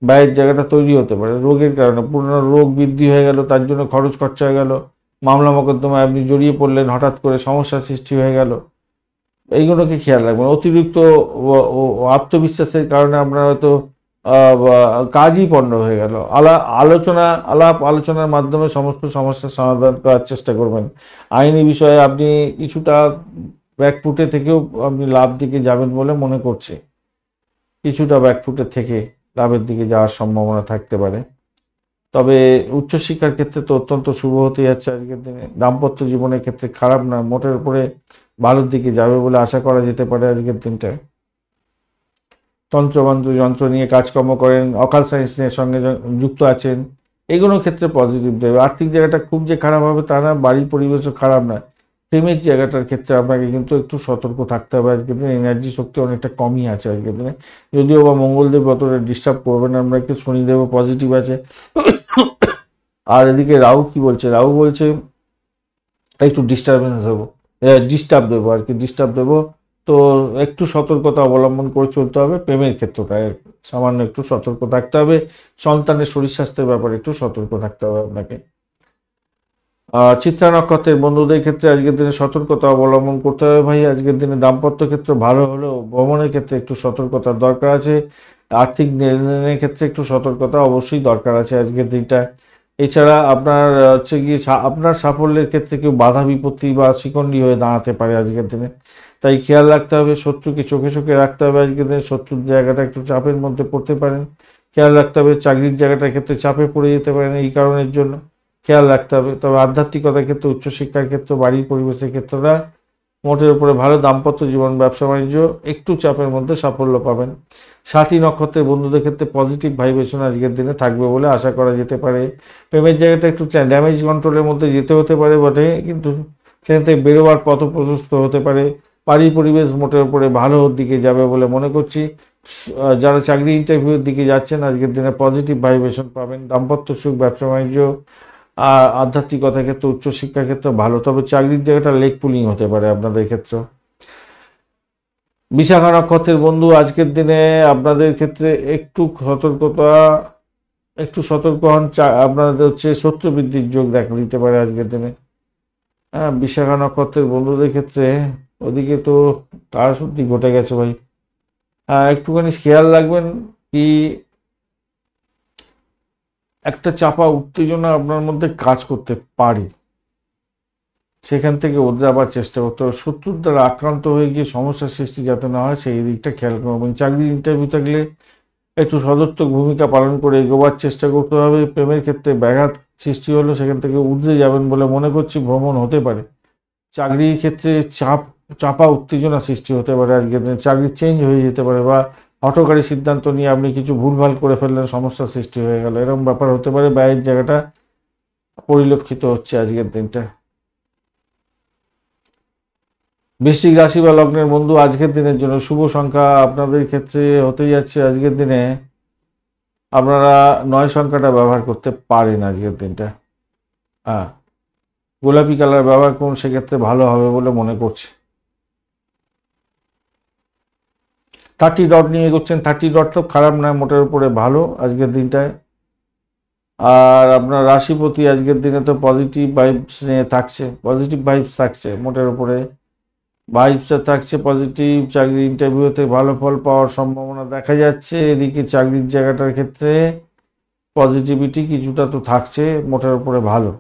ব্যয়ের জায়গাটা তৈরি হতে পারে রোগের কারণে, পুরনো রোগ বৃদ্ধি হয়ে গেল, তার জন্য খরচ খরচা হয়ে গেল, মামলা মোকদ্দমায় আপনি জড়িয়ে পড়লেন, হঠাৎ করে সমস্যার সৃষ্টি হয়ে গেল, এইগুলোকে খেয়াল রাখবেন। অতিরিক্ত আত্মবিশ্বাসের কারণে আপনার হয়তো কাজই পণ্ড হয়ে গেল। আলাপ আলোচনার মাধ্যমে সমস্ত সমস্যার সমাধান করার চেষ্টা করবেন। আইনি বিষয়ে আপনি কিছুটা ব্যাকফুটে থেকেও আপনি লাভ দিকে যাবেন বলে মনে করছি, কিছুটা ব্যাকফুটে থেকে লাভের দিকে যাওয়ার সম্ভাবনা থাকতে পারে। তবে উচ্চশিক্ষার ক্ষেত্রে তো অত্যন্ত শুভ হতে যাচ্ছে আজকের দিনে। দাম্পত্য জীবনের ক্ষেত্রে খারাপ না, মোটের উপরে ভালোর দিকে যাবে বলে আশা করা যেতে পারে আজকের দিনটায়। তন্ত্রমন্ত্র যন্ত্র নিয়ে কাজকর্ম করেন, অকাল সায়েন্স নিয়ে সঙ্গে যুক্ত আছেন, এগুলোর ক্ষেত্রে পজিটিভ দেবে। আর্থিক জায়গাটা খুব যে খারাপ হবে তা না, বাড়ির পরিবেশও খারাপ নয়। প্রেমের জায়গাটার ক্ষেত্রে আপনাকে কিন্তু একটু সতর্ক থাকতে হবে আজকের দিনে, এনার্জি শক্তি অনেকটা কমই আছে আজকের দিনে, যদিও বা মঙ্গলদেব অতটা ডিস্টার্ব করবেন আমরা, একটু শনিদেবও পজিটিভ আছে। আর এদিকে রাহু কি বলছে, রাহু বলছে একটু ডিস্টার্ব দেবো আর কি, ডিস্টার্ব দেবো। তো একটু সতর্কতা অবলম্বন করে চলতে হবে, প্রেমের ক্ষেত্রটায় সামান্য একটু সতর্ক থাকতে হবে, সন্তানের শরীর স্বাস্থ্যের ব্যাপারে একটু সতর্ক থাকতে হবে আপনাকে। চিত্রা নক্ষত্রের বন্ধুদের ক্ষেত্রে আজকের দিনে সতর্কতা অবলম্বন করতে হবে ভাই। আজকের দিনে দাম্পত্য ক্ষেত্র ভালো হলেও ভ্রমণের ক্ষেত্রে একটু সতর্কতার দরকার আছে, আর্থিক লেনদেনের ক্ষেত্রে একটু সতর্কতা অবশ্যই দরকার আছে আজকের দিনটা। এছাড়া আপনার হচ্ছে কি আপনার সাফল্যের ক্ষেত্রে কেউ বাধা বিপত্তি বা শিকন্ডি হয়ে দাঁড়াতে পারে আজকের দিনে, তাই খেয়াল রাখতে হবে, শত্রুকে চোখে চোখে রাখতে হবে আজকের দিনে। শত্রুর জায়গাটা একটু চাপের মধ্যে পড়তে পারেন, খেয়াল রাখতে হবে। চাকরির জায়গাটার ক্ষেত্রে চাপে পড়ে যেতে পারেন এই কারণের জন্য, খেয়াল রাখতে হবে। তবে আধ্যাত্মিকতার ক্ষেত্রে, উচ্চশিক্ষার ক্ষেত্রে, বাড়ির পরিবেশের ক্ষেত্রটা মোটের উপরে ভালো। দাম্পত্য জীবন, ব্যবসা বাণিজ্য একটু চাপের মধ্যে সাফল্য পাবেন। সাথী নক্ষত্রের বন্ধুদের ক্ষেত্রে পজিটিভ ভাইব্রেশন আজকের দিনে থাকবে বলে আশা করা যেতে পারে। প্রেমের জায়গাটা একটু ড্যামেজ কন্ট্রোলের মধ্যে যেতে হতে পারে বটে, কিন্তু সেখান থেকে বেরোবার পথ প্রশস্ত হতে পারে। বাড়ির পরিবেশ মোটের উপরে ভালোর দিকে যাবে বলে মনে করছি। যারা চাকরি ইন্টারভিউর দিকে যাচ্ছেন আজকের দিনে পজিটিভ ভাইব্রেশন পাবেন। দাম্পত্য সুখ, ব্যবসা বাণিজ্য আর আধ্যাত্মিকতার ক্ষেত্রে, উচ্চশিক্ষার ক্ষেত্রে ভালো। তবে চাকরির জায়গাটা লেগ পুলিং হতে পারে আপনাদের ক্ষেত্রে। বিশাখা নক্ষত্রের বন্ধু আজকের দিনে আপনাদের ক্ষেত্রে একটু সতর্ক হন। আপনাদের হচ্ছে শত্রু বৃদ্ধির যোগ দেখা দিতে পারে আজকের দিনে। হ্যাঁ, বিশাখা নক্ষত্রের বন্ধুদের ক্ষেত্রে ওদিকে তো তার সত্যি ঘটে গেছে ভাই। হ্যাঁ, একটুখানি খেয়াল রাখবেন কি একটা চাপা উত্তেজনা আপনার মধ্যে কাজ করতে পারে, সেখান থেকে যাবার চেষ্টা করতে হবে। শত্রুর দ্বারা আক্রান্ত হয়ে গিয়ে সমস্যার সৃষ্টি যাতে না হয় সেই দিকটা খেয়াল করবেন। চাকরির ইন্টারভিউ থাকলে একটু সদর্থক ভূমিকা পালন করে এগোবার চেষ্টা করতে হবে। প্রেমের ক্ষেত্রে ব্যাঘাত সৃষ্টি হলো, সেখান থেকে উঠে যাবেন বলে মনে করছি, ভ্রমণ হতে পারে। চাকরির ক্ষেত্রে চাপা উত্তেজনা সৃষ্টি হতে পারে আজকের দিনে, চাকরি চেঞ্জ হয়ে যেতে পারে, বা হঠকারী সিদ্ধান্ত নিয়ে আপনি কিছু ভুলভাল করে ফেললেন, সমস্যার সৃষ্টি হয়ে গেল, এরকম ব্যাপার হতে পারে। ব্যয়ের জায়গাটা পরিলক্ষিত হচ্ছে আজকের দিনটা। বৃশ্চিক রাশি বা লগ্নের বন্ধু আজকের দিনের জন্য শুভ সংখ্যা আপনাদের ক্ষেত্রে হতে যাচ্ছে আজকের দিনে, আপনারা 9 সংখ্যাটা ব্যবহার করতে পারেন আজকের দিনটা। হ্যাঁ, গোলাপি কালার ব্যবহার করুন, সেক্ষেত্রে ভালো হবে বলে মনে করছি। 30 ডট নিয়ে এগোচ্ছেন, 30 ডট তো খারাপ নয়, মোটের উপরে ভালো আজকের দিনটায়। আর আপনার রাশিপতি আজকের দিনে তো পজিটিভ ভাইবস নিয়ে থাকছে, পজিটিভ ভাইবস থাকছে মোটের উপরে। ভাইবসটা থাকছে পজিটিভ, চাকরি ইন্টারভিউতে ভালো ফল পাওয়ার সম্ভাবনা দেখা যাচ্ছে। এদিকে চাকরির জায়গাটার ক্ষেত্রে পজিটিভিটি কিছুটা তো থাকছে, মোটের উপরে ভালো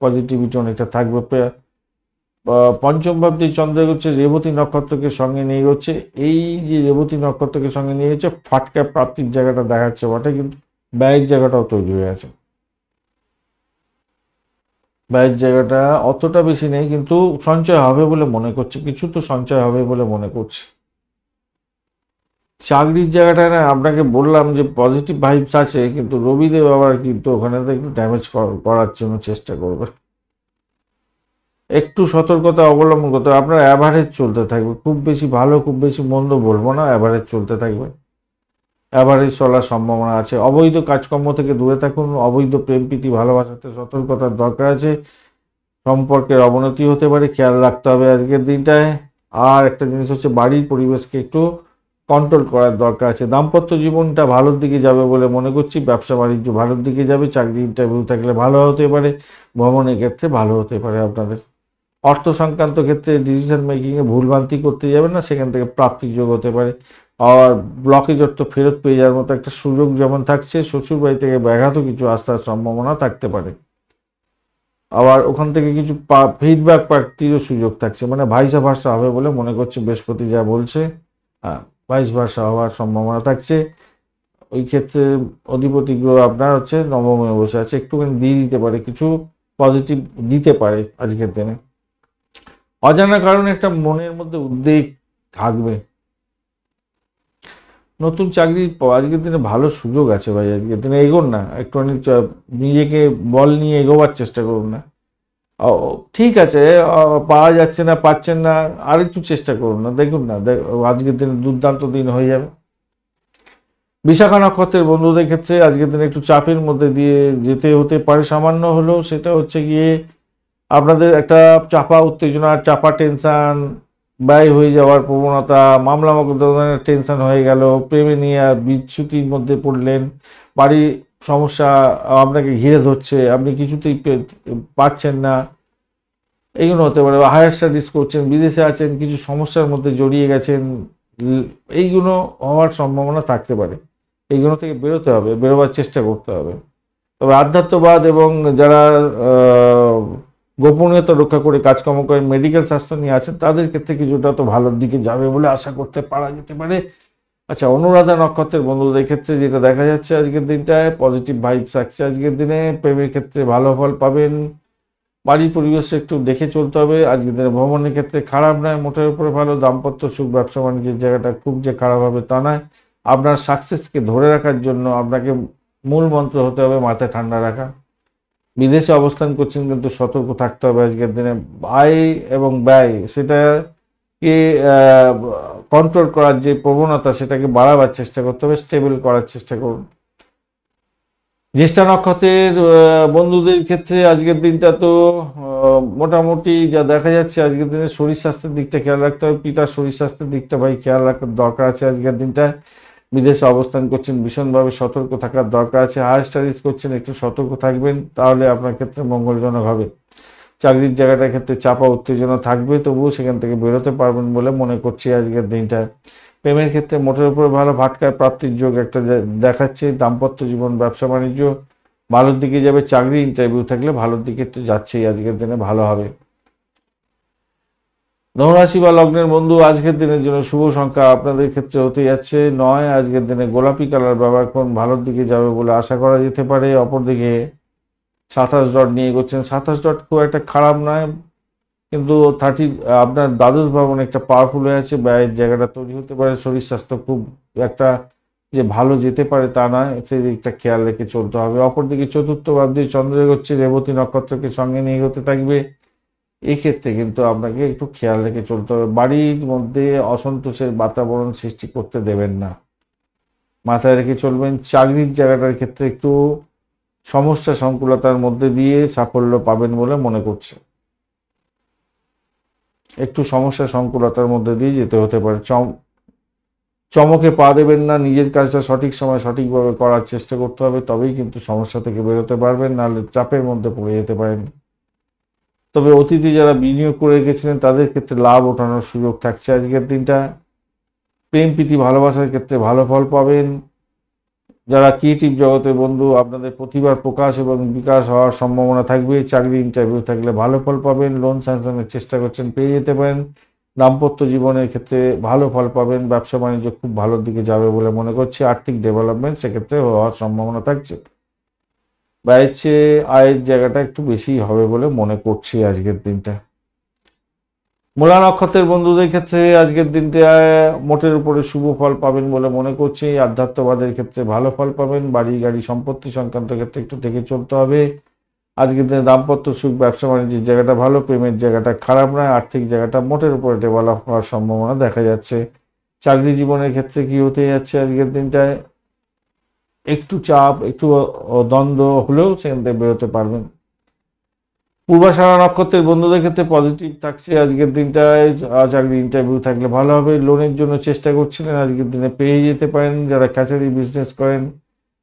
পজিটিভিটি অনেকটা থাকবে। পঞ্চম ভাবটি চন্দ্র হচ্ছে রেবতী নক্ষত্রকে সঙ্গে নিয়ে হচ্ছে, এই যে রেবতী নক্ষত্রকে সঙ্গে নিয়ে হচ্ছে ফাটকা প্রাপ্তির জায়গাটা দেখাচ্ছে বটে, কিন্তু ব্যয়ের জায়গাটাও তৈরি হয়ে আছে। ব্যয়ের জায়গাটা অতটা বেশি নেই, কিন্তু সঞ্চয় হবে বলে মনে করছে, কিছু তো সঞ্চয় হবে বলে মনে করছে। চাকরির জায়গাটা না আপনাকে বললাম যে পজিটিভ ভাইবস আছে, কিন্তু রবিদেব আবার কিন্তু ওখানে তো একটু ড্যামেজ করার জন্য চেষ্টা করবে। একটু সতর্কতা অবলম্বন করতে হবে। আপনার অ্যাভারেজ চলতে থাকবে, খুব বেশি ভালো খুব বেশি মন্দ বলবো না, অ্যাভারেজ চলতে থাকবে, অ্যাভারেজ চলার সম্ভাবনা আছে। অবৈধ কাজকর্ম থেকে দূরে থাকুন, অবৈধ প্রেম প্রীতি ভালোবাসাতে সতর্কতার দরকার আছে, সম্পর্কের অবনতি হতে পারে, খেয়াল রাখতে হবে আজকের দিনটায়। আর একটা জিনিস হচ্ছে বাড়ির পরিবেশকে একটু কন্ট্রোল করার দরকার আছে। দাম্পত্য জীবনটা ভালোর দিকে যাবে বলে মনে করছি, ব্যবসা বাণিজ্য ভালোর দিকে যাবে, চাকরি ইন্টারভিউ থাকলে ভালো হতে পারে, ভ্রমণের ক্ষেত্রে ভালো হতে পারে আপনাদের। অর্থ সংক্রান্ত ক্ষেত্রে ডিসিশন মেকিংয়ে ভুলভ্রান্তি করতে যাবেন না, সেখান থেকে প্রাপ্তির যোগ হতে পারে। আর ব্লকেজ অর্থ ফেরত পেয়ে যাওয়ার মতো একটা সুযোগ যেমন থাকছে, শ্বশুর বাড়ি থেকে ব্যাঘাতও কিছু আসার সম্ভাবনা থাকতে পারে। আবার ওখান থেকে কিছু ফিডব্যাক প্রাপ্তিরও সুযোগ থাকছে, মানে ভাইসা ভার্সা হবে বলে মনে করছে বৃহস্পতি যা বলছে। হ্যাঁ, ভাইস ভার্সা হওয়ার সম্ভাবনা থাকছে। ওই ক্ষেত্রে অধিপতি গ্রহ আপনার হচ্ছে নবমে বসে আছে, একটুখানি দিয়ে দিতে পারে, কিছু পজিটিভ দিতে পারে আজকের দিনে। অজানা কারণে একটা মনের মধ্যে উদ্বেগ থাকবে। নতুন চাকরি আজকের দিনে ভালো সুযোগ আছে ভাই, আজকের দিনে এগোন না, একটুখানি নিজেকে বল নিয়ে এগোবার চেষ্টা করুন না। ঠিক আছে, পাওয়া যাচ্ছে না, পাচ্ছেন না, আরেকটু চেষ্টা করুন না, দেখুন না, আজকের দিনে দুর্দান্ত দিন হয়ে যাবে। বিশাখা নক্ষত্রের বন্ধুদের ক্ষেত্রে আজকের দিনে একটু চাপের মধ্যে দিয়ে যেতে হতে পারে সামান্য হলেও, সেটা হচ্ছে গিয়ে আপনাদের একটা চাপা উত্তেজনা, চাপা টেনশন, ব্যয় হয়ে যাওয়ার প্রবণতা, মামলা মোকদ্দমার টেনশন হয়ে গেল, প্রেমে নিয়ে বিচ্যুতির মধ্যে পড়লেন, বাড়ির সমস্যা আপনাকে ঘিরে ধরছে, আপনি কিছুতেই পারছেন না, এইগুলো হতে পারে। হায়ার স্টাডিজ করছেন, বিদেশে আছেন, কিছু সমস্যার মধ্যে জড়িয়ে গেছেন, এইগুলো হওয়ার সম্ভাবনা থাকতে পারে। এইগুলো থেকে বেরোতে হবে, বেরোবার চেষ্টা করতে হবে। তবে আধ্যাত্মবাদ এবং যারা গোপনীয়তা রক্ষা করে কাজকর্ম করেন, মেডিকেল স্বাস্থ্য নিয়ে আছেন, তাদের ক্ষেত্রে কিছুটা তো ভালোর দিকে যাবে বলে আশা করতে পারা যেতে পারে। আচ্ছা, অনুরাধা নক্ষত্রের বন্ধুদের ক্ষেত্রে যেটা দেখা যাচ্ছে আজকের দিনটায় পজিটিভ ভাইবস আসছে আজকের দিনে, প্রেমের ক্ষেত্রে ভালো ফল পাবেন, বাড়ির পরিবেশে একটু দেখে চলতে হবে। আজকের দিনে ভ্রমণের ক্ষেত্রে খারাপ নয়, মোটের উপরে ভালো। দাম্পত্য সুখ, ব্যবসা বাণিজ্যের জায়গাটা খুব যে খারাপ হবে তা নয়। আপনার সাকসেসকে ধরে রাখার জন্য আপনাকে মূল মন্ত্র হতে হবে মাথায় ঠান্ডা রাখা। বিদেশে অবস্থান করছেন কিন্তু সতর্ক থাকতে হবে আজকের দিনে। আয় এবং ব্যয় সেটাকে কন্ট্রোল করার যে প্রবণতা, সেটাকে বাড়াবার চেষ্টা করতে হবে, স্টেবল করার চেষ্টা করুন। জ্যেষ্ঠা নক্ষত্রের বন্ধুদের ক্ষেত্রে আজকের দিনটা তো মোটামুটি যা দেখা যাচ্ছে, আজকের দিনে শরীর স্বাস্থ্যের দিকটা খেয়াল রাখতে হবে। পিতার শরীর স্বাস্থ্যের দিকটা ভাই খেয়াল রাখার দরকার আছে আজকের দিনটায়। বিদেশে অবস্থান করছেন, ভীষণভাবে সতর্ক থাকার দরকার আছে। হায়ার স্টাডিজ করছেন, একটু সতর্ক থাকবেন, তাহলে আপনার ক্ষেত্রে মঙ্গলজনক হবে। চাকরির জায়গাটার ক্ষেত্রে চাপা উত্তেজনা থাকবে, তবুও সেখান থেকে বেরোতে পারবেন বলে মনে করছি আজকের দিনটা। প্রেমের ক্ষেত্রে মোটের উপরে ভালো, ভাটকার প্রাপ্তির যোগ একটা দেখাচ্ছে। দাম্পত্য জীবন, ব্যবসা বাণিজ্য ভালোর দিকে যাবে, চাকরি ইন্টারভিউ থাকলে ভালোর দিকে তো যাচ্ছেই, আজকের দিনে ভালো হবে। ধনুরাশি বা লগ্নের বন্ধু আজকের দিনের জন্য শুভ সংখ্যা আপনাদের ক্ষেত্রে হতে যাচ্ছে 9। আজকের দিনে গোলাপি কালার ব্যবহার করুন, ভালোর দিকে যাবে বলে আশা করা যেতে পারে। অপরদিকে 27 ডট নিয়ে এগোচ্ছেন, 27 ডট খুব একটা খারাপ নয়, কিন্তু 30 আপনার দ্বাদশ ভবন একটা পাওয়ারফুল হয়ে আছে, ব্যয়ের জায়গাটা তৈরি হতে পারে। শরীর স্বাস্থ্য খুব একটা যে ভালো যেতে পারে তা নয়, সেই দিকটা খেয়াল রেখে চলতে হবে। অপরদিকে চতুর্থ ভাব দিয়ে চন্দ্র এগোচ্ছে, রেবতী নক্ষত্রকে সঙ্গে নিয়ে এগোতে থাকবে। এক্ষেত্রে কিন্তু আপনাকে একটু খেয়াল রেখে চলতে হবে, বাড়ির মধ্যে অসন্তোষের বাতাবরণ সৃষ্টি করতে দেবেন না, মাথায় রেখে চলবেন। চাকরির জায়গাটার ক্ষেত্রে একটু সমস্যা সংকুলতার মধ্যে দিয়ে সাফল্য পাবেন বলে মনে করছে, একটু সমস্যা সংকুলতার মধ্যে দিয়ে যেতে হতে পারে। চমকে পা দেবেন না, নিজের কাজটা সঠিক সময় সঠিকভাবে করার চেষ্টা করতে হবে, তবেই কিন্তু সমস্যা থেকে বেরোতে পারবেন, নাহলে চাপের মধ্যে পড়ে যেতে পারেন। তবে অতীতে যারা বিনিয়োগ করে রেখেছিলেন তাদের ক্ষেত্রে লাভ ওঠানোর সুযোগ থাকছে আজকের দিনটা। প্রেম প্রীতি ভালোবাসার ক্ষেত্রে ভালো ফল পাবেন। যারা ক্রিয়েটিভ জগতের বন্ধু, আপনাদের প্রতিভার প্রকাশ এবং বিকাশ হওয়ার সম্ভাবনা থাকবে। চাকরি ইন্টারভিউ থাকলে ভালো ফল পাবেন। লোন স্যাংশনের চেষ্টা করছেন, পেয়ে যেতে পারেন। দাম্পত্য জীবনের ক্ষেত্রে ভালো ফল পাবেন। ব্যবসা বাণিজ্য খুব ভালোর দিকে যাবে বলে মনে করছি। আর্থিক ডেভেলপমেন্ট সেক্ষেত্রে হওয়ার সম্ভাবনা থাকছে। ব্যয়ের চেয়ে আয়ের জায়গাটা একটু বেশি হবে বলে মনে করছি আজকের দিনটা। মূলা নক্ষত্রের বন্ধুদের ক্ষেত্রে আজকের দিনটা মোটের উপরে শুভ ফল পাবেন বলে মনে করছি। আধ্যাত্মবাদের ক্ষেত্রে ভালো ফল পাবেন। বাড়ি গাড়ি সম্পত্তি সংক্রান্ত ক্ষেত্রে একটু দেখে চলতে হবে। আজকের দিনে দাম্পত্য সুখ, ব্যবসা বাণিজ্যের জায়গাটা ভালো, প্রেমের জায়গাটা খারাপ নয়, আর্থিক জায়গাটা মোটের উপরে ডেভেলপ হওয়ার সম্ভাবনা দেখা যাচ্ছে। চাকরি জীবনের ক্ষেত্রে কি হতে যাচ্ছে আজকের দিনটায়, একটু চাপ, একটু দ্বন্দ্ব হলেও সেখান থেকে বেরোতে পারবেন। পূর্বাষাঢ়া নক্ষত্রের বন্ধুদের ক্ষেত্রে পজিটিভ থাকছে আজকের দিনটায়। চাকরি ইন্টারভিউ থাকলে ভালো হবে। লোনের জন্য চেষ্টা করছিলেন, আজকের দিনে পেয়ে যেতে পারেন। যারা কাছারি বিজনেস করেন,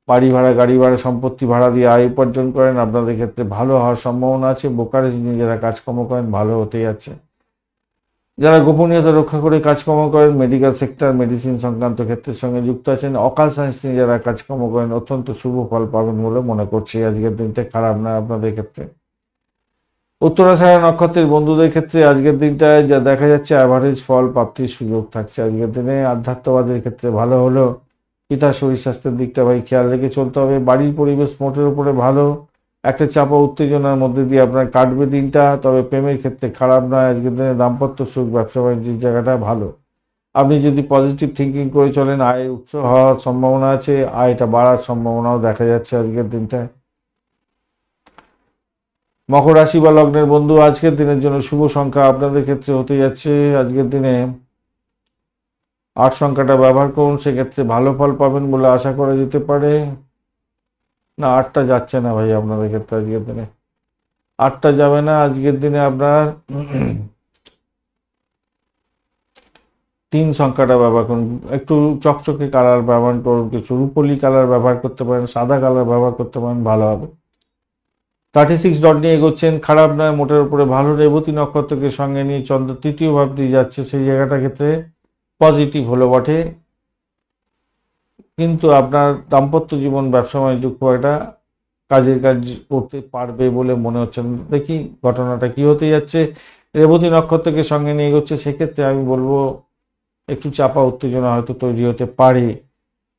বাড়ি ভাড়া, গাড়ি ভাড়া, সম্পত্তি ভাড়া দিয়ে আয় উপার্জন করেন, আপনাদের ক্ষেত্রে ভালো হওয়ার সম্ভাবনা আছে। ব্রোকারেজ নিয়ে যারা কাজকর্ম করেন, ভালো হতে যাচ্ছে। যারা গোপনীয়তা রক্ষা করে কাজকর্ম করেন, মেডিকেল সেক্টর, মেডিসিন সংক্রান্ত ক্ষেত্রের সঙ্গে যুক্ত আছেন, অকাল সায়েন্স নিয়ে যারা কাজকর্ম করেন, অত্যন্ত শুভ ফল পাবেন বলে মনে করছি আজকের দিনটা। খারাপ না আপনাদের ক্ষেত্রে। উত্তরাষাঢ়া নক্ষত্রের বন্ধুদের ক্ষেত্রে আজকের দিনটায় যা দেখা যাচ্ছে, অ্যাভারেজ ফল প্রাপ্তির সুযোগ থাকছে আজকের দিনে। আধ্যাত্মবাদের ক্ষেত্রে ভালো হলেও পিতার শরীর স্বাস্থ্যের দিকটা ভাই খেয়াল রেখে চলতে হবে। বাড়ির পরিবেশ মোটের উপরে ভালো। একটা চাপা উত্তেজনার মধ্যে দিয়ে আপনার কাটবে দিনটা। তবে প্রেমের ক্ষেত্রে খারাপ নয় আজকের দিনে। দাম্পত্য সুখ, ব্যবসা বাণিজ্যের জায়গাটা ভালো। আপনি যদি পজিটিভ থিঙ্কিং করে চলেন, আয়ের উৎস হওয়ার সম্ভাবনা আছে। আয়টা বাড়ার সম্ভাবনাও দেখা যাচ্ছে আজকের দিনটায়। মকর রাশি বা লগ্নের বন্ধু, আজকের দিনের জন্য শুভ সংখ্যা আপনাদের ক্ষেত্রে হতে যাচ্ছে আজকের দিনে 8 সংখ্যাটা ব্যবহার করুন, সেক্ষেত্রে ভালো ফল পাবেন বলে আশা করা যেতে পারে। না, 8টা যাচ্ছে না ভাই আপনাদের ক্ষেত্রে আজকের দিনে। 8টা যাবে না আজকের দিনে। আপনার 3 সংখ্যাটা ব্যবহার করুন। একটু চকচকে কালার ব্যবহার করুন, কিছু রুপোলি কালার ব্যবহার করতে পারেন, সাদা কালার ব্যবহার করতে পারেন, ভালো হবে। 36 ডট নিয়ে এগোচ্ছেন, খারাপ নয়, মোটের উপরে ভালো। রেবতী নক্ষত্রকে সঙ্গে নিয়ে চন্দ্র তৃতীয় ভাব দিয়ে যাচ্ছে, সেই জায়গাটা ক্ষেত্রে পজিটিভ হলো বটে। কিন্তু আপনার দাম্পত্য জীবন, ব্যবসা বাণিজ্য খুব একটা কাজের কাজ করতে পারবে বলে মনে হচ্ছে না। দেখি ঘটনাটা কি হতে যাচ্ছে। রেবতী নক্ষত্রকে সঙ্গে নিয়ে এগোচ্ছে, সেক্ষেত্রে আমি বলবো একটু চাপা উত্তেজনা হয়তো তৈরি হতে পারে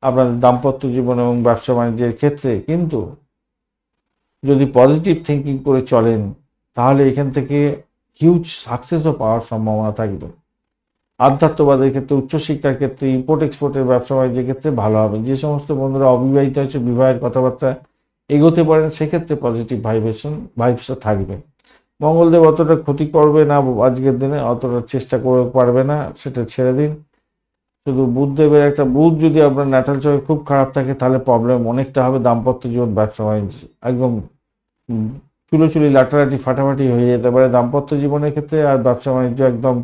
আপনাদের দাম্পত্য জীবন এবং ব্যবসা বাণিজ্যের ক্ষেত্রে। কিন্তু যদি পজিটিভ থিঙ্কিং করে চলেন, তাহলে এখান থেকে হিউজ সাকসেসও পাওয়ার সম্ভাবনা থাকবে। আধ্যাত্মবাদের ক্ষেত্রে, উচ্চশিক্ষার ক্ষেত্রে, ইম্পোর্ট এক্সপোর্টের ব্যবসা বাণিজ্যের ক্ষেত্রে ভালো হবে। যে সমস্ত বন্ধুরা অবিবাহিত হয়েছে, বিবাহের কথাবার্তা এগোতে পারেন, সেক্ষেত্রে পজিটিভ ভাইবসও থাকবে। মঙ্গলদেব অতটা ক্ষতি করবে না আজকের দিনে, অতটা চেষ্টা করে পারবে না, সেটা ছেড়ে দিন। শুধু বুধদেবের একটা, বুধ যদি আপনার ন্যাটাল চয়ে খুব খারাপ থাকে, তাহলে প্রবলেম অনেকটা হবে। দাম্পত্য জীবন, ব্যবসা বাণিজ্য একদম চুলোচুলি, লাটালাটি, ফাটাফাটি হয়ে যেতে পারে দাম্পত্য জীবনের ক্ষেত্রে। আর ব্যবসা বাণিজ্য একদম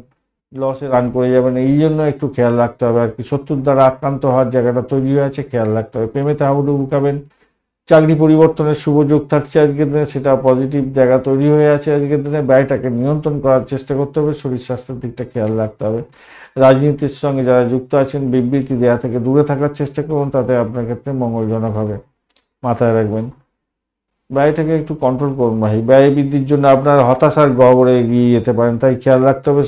লসে রান করে যাবেন। এই জন্য একটু খেয়াল রাখতে হবে আর কি। শত্রুর দ্বারা আক্রান্ত হওয়ার জায়গাটা তৈরি হয়ে আছে, খেয়াল রাখতে হবে। প্রেমেতে হাবুডুবু খাবেন। চাকরি পরিবর্তনের শুভ যোগ থাকছে আজকের দিনে, সেটা পজিটিভ জায়গা তৈরি হয়ে আছে আজকের দিনে। ব্যয়টাকে নিয়ন্ত্রণ করার চেষ্টা করতে হবে, শরীর স্বাস্থ্যের দিকটা খেয়াল রাখতে হবে। রাজনীতির সঙ্গে যারা যুক্ত আছেন, বিবৃতি দেওয়া থেকে দূরে থাকার চেষ্টা করুন, তাতে আপনার ক্ষেত্রে মঙ্গলজনক হবে, মাথায় রাখবেন। ব্যয়টাকে একটু কন্ট্রোল করুন ভাই। ব্যয় বৃদ্ধির জন্য আপনার হতাশার গহ্বরে এগিয়ে যেতে পারেন, তাই খেয়াল রাখতে হবে।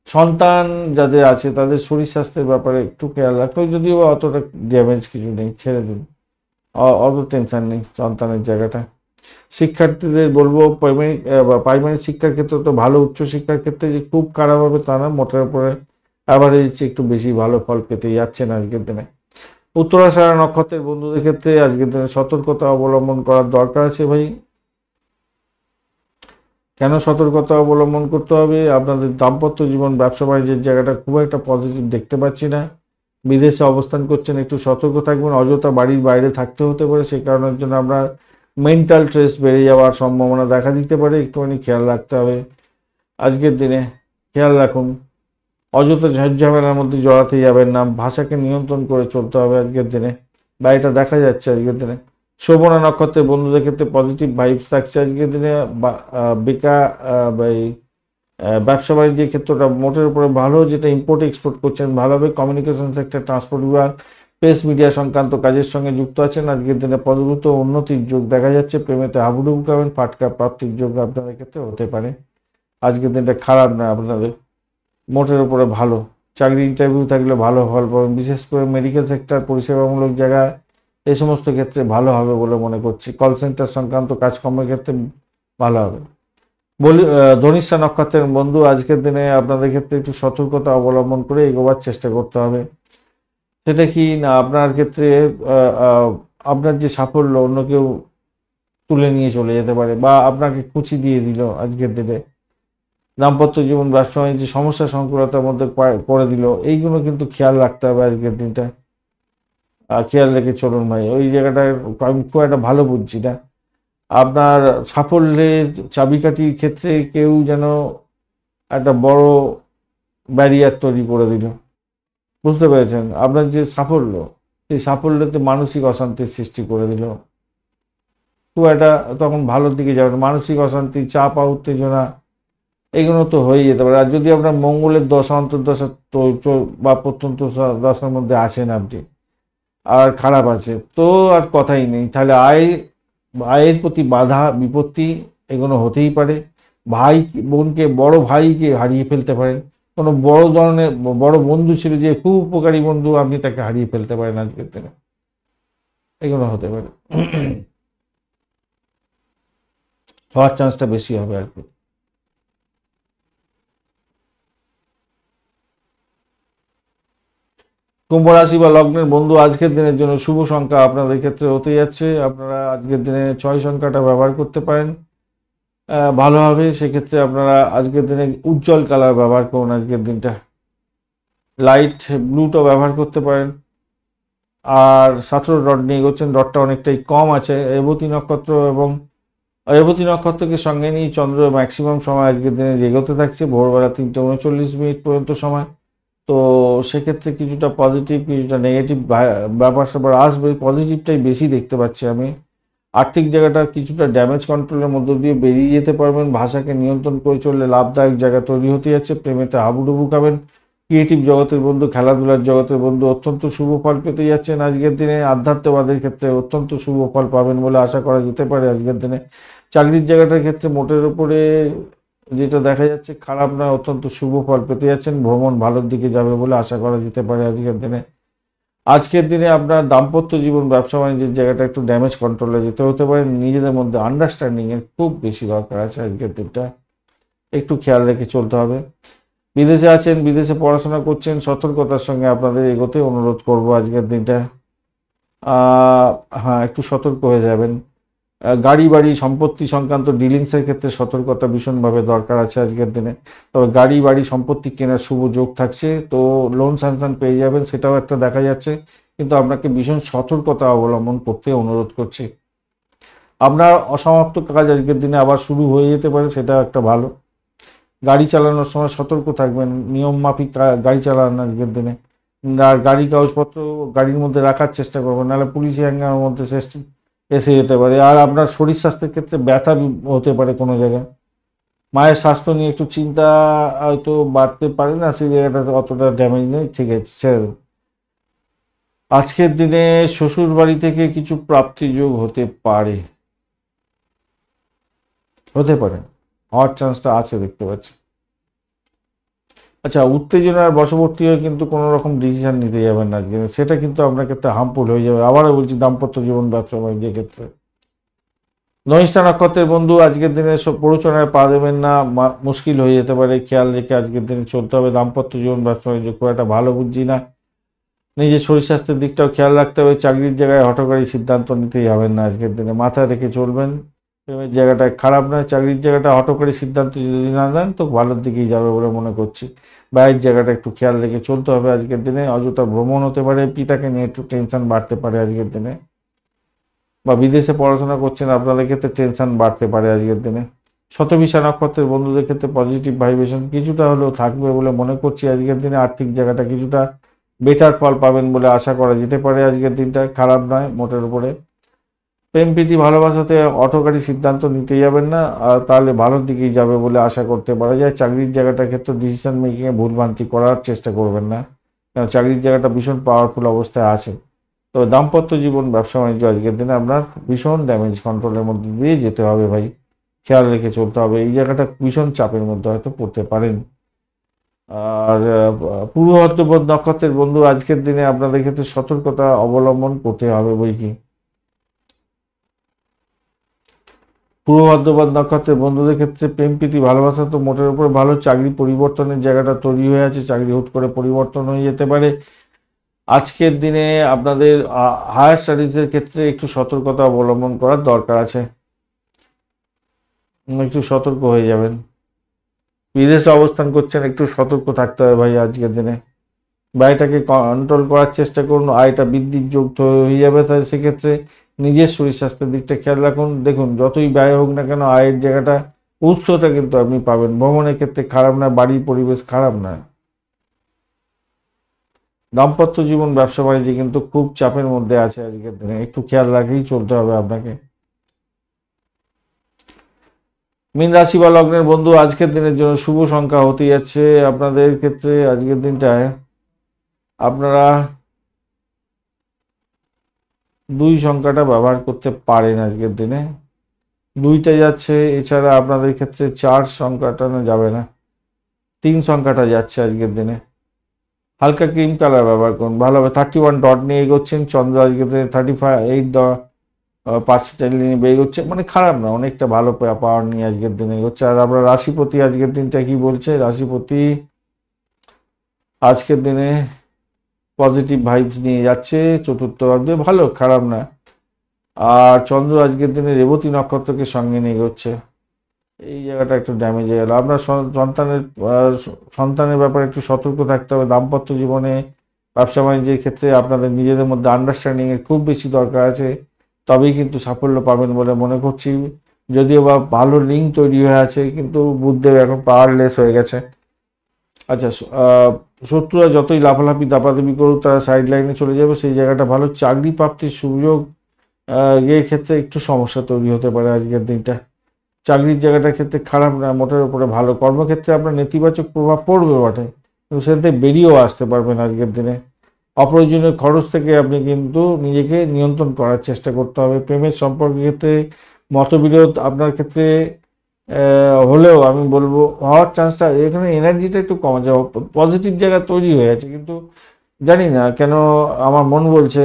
সন্তান যাদের আছে তাদের শরীর স্বাস্থ্যের ব্যাপারে একটু খেয়াল রাখতে হবে। যদিও অতটা ড্যামেজ কিছু নেই, ছেড়ে দিন, অত টেনশন নেই সন্তানের জায়গাটা। শিক্ষার্থীদের বলবো, প্রাইমারি শিক্ষার ক্ষেত্রে তো ভালো, উচ্চশিক্ষার ক্ষেত্রে যে খুব খারাপ হবে তা না, মোটের উপরে অ্যাভারেজ একটু বেশি ভালো ফল পেতে যাচ্ছেন আজকের দিনে। উত্তরাষাঢ়া নক্ষত্রের বন্ধুদের ক্ষেত্রে আজকের দিনে সতর্কতা অবলম্বন করার দরকার আছে ভাই। কেন সতর্কতা অবলম্বন করতে হবে? আপনাদের দাম্পত্য জীবন, ব্যবসা বাণিজ্যের জায়গাটা খুব একটা পজিটিভ দেখতে পাচ্ছি না। বিদেশে অবস্থান করছেন, একটু সতর্ক থাকবেন। অযথা বাড়ির বাইরে থাকতে হতে পারে, সেই কারণের জন্য আপনার মেন্টাল স্ট্রেস বেড়ে যাওয়ার সম্ভাবনা দেখা দিতে পারে, একটুখানি খেয়াল রাখতে হবে আজকের দিনে। খেয়াল রাখুন, অযথা ঝামেলার মধ্যে জড়াতে যাবেন না। ভাষাকে নিয়ন্ত্রণ করে চলতে হবে আজকের দিনে। বা এটা দেখা যাচ্ছে আজকের দিনে। শোভনা নক্ষত্রের বন্ধুদের ক্ষেত্রে পজিটিভ ভাইবস থাকছে আজকের দিনে। বেকার ব্যবসা বাণিজ্যের ক্ষেত্রটা মোটের উপরে ভালো, যেটা ইম্পোর্ট এক্সপোর্ট করছেন ভালো হবে। কমিউনিকেশন সেক্টর, ট্রান্সপোর্ট বিভাগ, প্রেস মিডিয়া সংক্রান্ত কাজের সঙ্গে যুক্ত আছেন আজকের দিনে দ্রুত উন্নতির যোগ দেখা যাচ্ছে। প্রেমেতে হাবুডুবু খাবেন, ফাটকা প্রাপ্তির যোগ আপনাদের ক্ষেত্রে হতে পারে। আজকের দিনটা খারাপ না আপনাদের, মোটের উপরে ভালো। চাকরি ইন্টারভিউ থাকলে ভালো ফল পাবেন, বিশেষ করে মেডিকেল সেক্টর, পরিষেবামূলক জায়গায় এই সমস্ত ক্ষেত্রে ভালো হবে বলে মনে করছি। কল সেন্টার সংক্রান্ত কাজকর্মের ক্ষেত্রে ভালো হবে। বলি ধনিষ্ঠা নক্ষত্রের বন্ধু, আজকের দিনে আপনাদের ক্ষেত্রে একটু সতর্কতা অবলম্বন করে এগোবার চেষ্টা করতে হবে। সেটা কি না, আপনার ক্ষেত্রে আপনার যে সাফল্য অন্য কেউ তুলে নিয়ে চলে যেতে পারে বা আপনাকে কুচি দিয়ে দিল আজকের দিনে। দাম্পত্য জীবন, ব্যবসা বাণিজ্য সমস্যা সংকুলতার মধ্যে করে দিল, এইগুলো কিন্তু খেয়াল রাখতে হবে আজকের দিনটা। খেয়াল রেখে চলুন ভাই, ওই জায়গাটায় আমি খুব একটা ভালো বুঝছি না। আপনার সাফল্যের চাবিকাঠির ক্ষেত্রে কেউ যেন একটা বড় ব্যারিয়ার তৈরি করে দিল, বুঝতে পেরেছেন? আপনার যে সাফল্য, এই সাফল্যতে মানসিক অশান্তির সৃষ্টি করে দিল, খুব একটা তখন ভালোর দিকে যাবে না। মানসিক অশান্তি, চাপ, উত্তেজনা এগুলো তো হয়ে যেতে পারে। আর যদি আপনার মঙ্গলের দশা, অন্তর্দশা বা প্রত্যন্ত দশার মধ্যে আছেন আপনি, আর খারাপ আছে, তো আর কথাই নেই। তাহলে আয়ের প্রতি বাধা বিপত্তি এগুলো হতেই পারে। ভাই বোনকে, বড় ভাইকে হারিয়ে ফেলতে পারেন। কোনো বড় ধরনের বড় বন্ধু ছিল যে খুব উপকারী বন্ধু, আপনি তাকে হারিয়ে ফেলতে পারেন আজকের দিনে, এগুলো হতে পারে। হওয়ার চান্সটা বেশি হবে আর কি। কুম্ভ রাশি বা লগ্নের বন্ধু, আজকের দিনের জন্য শুভ সংখ্যা আপনাদের ক্ষেত্রে হতে যাচ্ছে, আপনারা আজকের দিনে 6 সংখ্যাটা ব্যবহার করতে পারেন, ভালো হবে। সেক্ষেত্রে আপনারা আজকের দিনে উজ্জ্বল কালার ব্যবহার করুন, আজকের দিনটা লাইট ব্লুটা ব্যবহার করতে পারেন। আর 17 ডট নিয়ে এগোচ্ছেন, ডটটা অনেকটাই কম আছে। রেবতী নক্ষত্র এবং রেবতী নক্ষত্রকে সঙ্গে নিয়ে চন্দ্র ম্যাক্সিমাম সময় আজকের দিনে এগোতে থাকছে, ভোরবেলা 3:39 পর্যন্ত সময়। তো সেক্ষেত্রে কিছুটা পজিটিভ, কিছুটা নেগেটিভ ব্যাপার স্যাপার আসবে, পজিটিভটাই বেশি দেখতে পাচ্ছি আমি। আর্থিক জায়গাটা কিছুটা ড্যামেজ কন্ট্রোলের মধ্য দিয়ে বেরিয়ে যেতে পারবেন, ভাষাকে নিয়ন্ত্রণ করে চললে লাভদায়ক জায়গা তৈরি হতে যাচ্ছে। প্রেমেতে হাবুডুবু খাবেন। ক্রিয়েটিভ জগতের বন্ধু, খেলাধুলার জগতের বন্ধু অত্যন্ত শুভ ফল পেতে যাচ্ছেন আজকের দিনে। আধ্যাত্মবাদের ক্ষেত্রে অত্যন্ত শুভ ফল পাবেন বলে আশা করা যেতে পারে আজকের দিনে। চাকরির জায়গাটার ক্ষেত্রে মোটের উপরে যেটা দেখা যাচ্ছে খারাপ নয়, অত্যন্ত শুভ ফল পেতে যাচ্ছেন। ভ্রমণ ভালোর দিকে যাবে বলে আশা করা যেতে পারে আজকের দিনে। আজকের দিনে আপনার দাম্পত্য জীবন, ব্যবসা বাণিজ্যের জায়গাটা একটু ড্যামেজ কন্ট্রোলে যেতে হতে পারে। নিজেদের মধ্যে আন্ডারস্ট্যান্ডিং এর খুব বেশি দরকার আছে আজকের দিনটা, একটু খেয়াল রেখে চলতে হবে। বিদেশে আছেন, বিদেশে পড়াশোনা করছেন, সতর্কতার সঙ্গে আপনাদের এগোতে অনুরোধ করব আজকের দিনটা। হ্যাঁ, একটু সতর্ক হয়ে যাবেন। গাড়ি বাড়ি সম্পত্তি সংক্রান্ত ডিলিংসের ক্ষেত্রে সতর্কতা ভীষণভাবে দরকার আছে আজকের দিনে। তবে গাড়ি বাড়ি সম্পত্তি কেনার শুভ যোগ থাকছে, তো লোন স্যাংশন পেয়ে যাবেন, সেটাও একটা দেখা যাচ্ছে। কিন্তু আপনাকে ভীষণ সতর্কতা অবলম্বন করতে অনুরোধ করছি। আপনার অসমাপ্ত কাজ আজকের দিনে আবার শুরু হয়ে যেতে পারে, সেটা একটা ভালো। গাড়ি চালানোর সময় সতর্ক থাকবেন, নিয়ম মাফিক গাড়ি চালান আজকের দিনে। আর গাড়ি কাগজপত্র গাড়ির মধ্যে রাখার চেষ্টা করবেন, নাহলে পুলিশি হ্যাঙ্গামের মধ্যে এসে যেতে পারে। আর আপনার শরীর স্বাস্থ্যের ক্ষেত্রে ব্যথা হতে পারে কোনো জায়গায়। মায়ের স্বাস্থ্য নিয়ে একটু চিন্তা হয়তো বাড়তে পারে, না সেই জায়গাটাতে অতটা ড্যামেজ নেই, ঠিক আছে, ছেড়ে দেন। আজকের দিনে শ্বশুর বাড়ি থেকে কিছু প্রাপ্তি যোগ হতে পারে, হওয়ার চান্সটা আছে দেখতে পাচ্ছি। আচ্ছা, উত্তেজনার বশবর্তী হয়ে কিন্তু কোনো রকম ডিসিশন নিতে যাবেন না আজকে, সেটা কিন্তু আপনার ক্ষেত্রে হার্মফুল হয়ে যাবে। আবারও বলছি, দাম্পত্য জীবন, ব্যবসা বাণিজ্যের ক্ষেত্রে। ধনিষ্ঠা নক্ষত্রের বন্ধু, আজকের দিনে সব প্ররোচনায় পা দেবেন না, মুশকিল হয়ে যেতে পারে, খেয়াল রেখে আজকের দিনে চলতে হবে। দাম্পত্য জীবন, ব্যবসা বাণিজ্য খুব একটা ভালো বুঝছি না। নিজের শরীর স্বাস্থ্যের দিকটাও খেয়াল রাখতে হবে। চাকরির জায়গায় হঠকারী সিদ্ধান্ত নিতেই হবেন না আজকের দিনে, মাথায় রেখে চলবেন। প্রেমের জায়গাটা খারাপ নয়, চাকরির জায়গাটা হঠকারী সিদ্ধান্ত যদি না নেন তো ভালোর দিকেই যাবে বলে মনে করছি। ব্যয়ের জায়গাটা একটু খেয়াল রেখে চলতে হবে আজকের দিনে। অযথা ভ্রমণ হতে পারে, পিতাকে নিয়ে একটু টেনশন বাড়তে পারে আজকের দিনে। বা বিদেশে পড়াশোনা করছেন, আপনাদের ক্ষেত্রে টেনশন বাড়তে পারে আজকের দিনে। শতভিষা নক্ষত্রের বন্ধুদের ক্ষেত্রে পজিটিভ ভাইব্রেশন কিছুটা হলেও থাকবে বলে মনে করছি আজকের দিনে। আর্থিক জায়গাটা কিছুটা বেটার ফল পাবেন বলে আশা করা যেতে পারে আজকের দিনটা, খারাপ নয় মোটের উপরে। প্রেম প্রীতি ভালোবাসাতে অটোকারী সিদ্ধান্ত নিতে যাবেন না, আর তাহলে ভালোর দিকেই যাবে বলে আশা করতে পারা যায়। চাকরির জায়গাটার ক্ষেত্রে ডিসিশন মেকিংয়ে ভুলভ্রান্তি করার চেষ্টা করবেন না, কারণ চাকরির জায়গাটা ভীষণ পাওয়ারফুল অবস্থায় আছে। তো দাম্পত্য জীবন, ব্যবসা বাণিজ্য আজকের দিনে আপনার ভীষণ ড্যামেজ কন্ট্রোলের মধ্যে দিয়ে যেতে হবে ভাই, খেয়াল রেখে চলতে হবে। এই জায়গাটা ভীষণ চাপের মধ্যে হয়তো পড়তে পারেন। আর পূর্ব ভাদ্রপদ নক্ষত্রের বন্ধু, আজকের দিনে আপনাদের ক্ষেত্রে সতর্কতা অবলম্বন করতে হবে বই কি। পূর্ব ভাদ্রপদ নক্ষত্রের বন্ধুদের ক্ষেত্রে প্রেম প্রীতি ভালোবাসা তো মোটের উপর ভালো, চাকরি পরিবর্তনের জায়গাটা তৈরি হয়ে আছে, চাকরি হুট করে পরিবর্তন হয়ে যেতে পারে। আজকের দিনে আপনাদের হায়ার স্টাডিজের ক্ষেত্রে একটু সতর্কতা অবলম্বন করার দরকার আছে, একটু সতর্ক হয়ে যাবেন। বিদেশে অবস্থান করছেন, একটু সতর্ক থাকতে হবে ভাই আজকের দিনে। ব্যয়টাকে কন্ট্রোল করার চেষ্টা করুন, আয়টা বৃদ্ধির যোগ হয়ে যাবে, তাই সেক্ষেত্রে নিজের শরীর স্বাস্থ্যের দিকটা খেয়াল রাখুন। দেখুন, যতই ব্যয় হোক না কেন, আয়ের জায়গাটা, উৎসটা কিন্তু আপনি পাবেন। ভ্রমণের ক্ষেত্রে খারাপ না, বাড়ির পরিবেশ খারাপ না। দাম্পত্য জীবন, ব্যবসা বাণিজ্য কিন্তু খুব চাপের মধ্যে আছে আজকের দিনে, একটু খেয়াল রাখেই চলতে হবে আপনাকে। মীন রাশি বা লগ্নের বন্ধু, আজকের দিনের জন্য শুভ সংখ্যা হতে যাচ্ছে আপনাদের ক্ষেত্রে আজকের দিনটায় আপনারা 2 সংখ্যাটা ব্যবহার করতে পারেন আজকের দিনে। 2টা যাচ্ছে, এছাড়া আপনাদের ক্ষেত্রে 4 সংখ্যাটা না যাবে না, 3 সংখ্যাটা যাচ্ছে আজকের দিনে। হালকা ক্রিম কালার ব্যবহার করুন, ভালো হবে। 31 ডট নিয়ে এগোচ্ছেন, চন্দ্র আজকের দিনে 35.8% নিয়ে এগোচ্ছে, মানে খারাপ না, অনেকটা ভালো পাওয়ার নিয়ে আজকের দিনে এগোচ্ছে। আর আমরা রাশিপতি আজকের দিনটা কি বলছে, রাশিপতি আজকের দিনে পজিটিভ ভাইবস নিয়ে যাচ্ছে, চতুর্থ ভাবে ভালো, খারাপ না। আর চন্দ্র আজকের দিনে রেবতী নক্ষত্রকে সঙ্গে নিয়ে এগোচ্ছে, এই জায়গাটা একটু ড্যামেজ হয়ে গেল। আপনার সন্তানের ব্যাপারে একটু সতর্ক থাকতে হবে। দাম্পত্য জীবনে, ব্যবসা বাণিজ্যের ক্ষেত্রে আপনাদের নিজেদের মধ্যে আন্ডারস্ট্যান্ডিংয়ের খুব বেশি দরকার আছে, তবেই কিন্তু সাফল্য পাবেন বলে মনে করছি। যদিও বা ভালো লিঙ্ক তৈরি হয়ে আছে, কিন্তু বুধদেব এখন পাওয়ারলেস হয়ে গেছে। আচ্ছা, শত্রুরা যতই লাফালাফি দাপাদাপি করুক, তারা সাইড লাইনে চলে যাবে, সেই জায়গাটা ভালো। চাকরি প্রাপ্তির সুযোগ এর ক্ষেত্রে একটু সমস্যা তৈরি হতে পারে আজকের দিনটা। চাকরির জায়গাটার ক্ষেত্রে খারাপ না, মোটের উপরে ভালো। কর্মক্ষেত্রে আপনার নেতিবাচক প্রভাব পড়বে বটে, কিন্তু সেটা থেকে বেরিয়েও আসতে পারবেন আজকের দিনে। অপ্রয়োজনীয় খরচ থেকে আপনি কিন্তু নিজেকে নিয়ন্ত্রণ করার চেষ্টা করতে হবে। প্রেমের সম্পর্কের ক্ষেত্রে মতবিরোধ আপনার ক্ষেত্রে হলেও আমি বলবো হওয়ার চান্সটা, এখানে এনার্জিটা একটু কম আছে, পজিটিভ জায়গা তৈরি হয়ে আছে, কিন্তু জানি না কেন আমার মন বলছে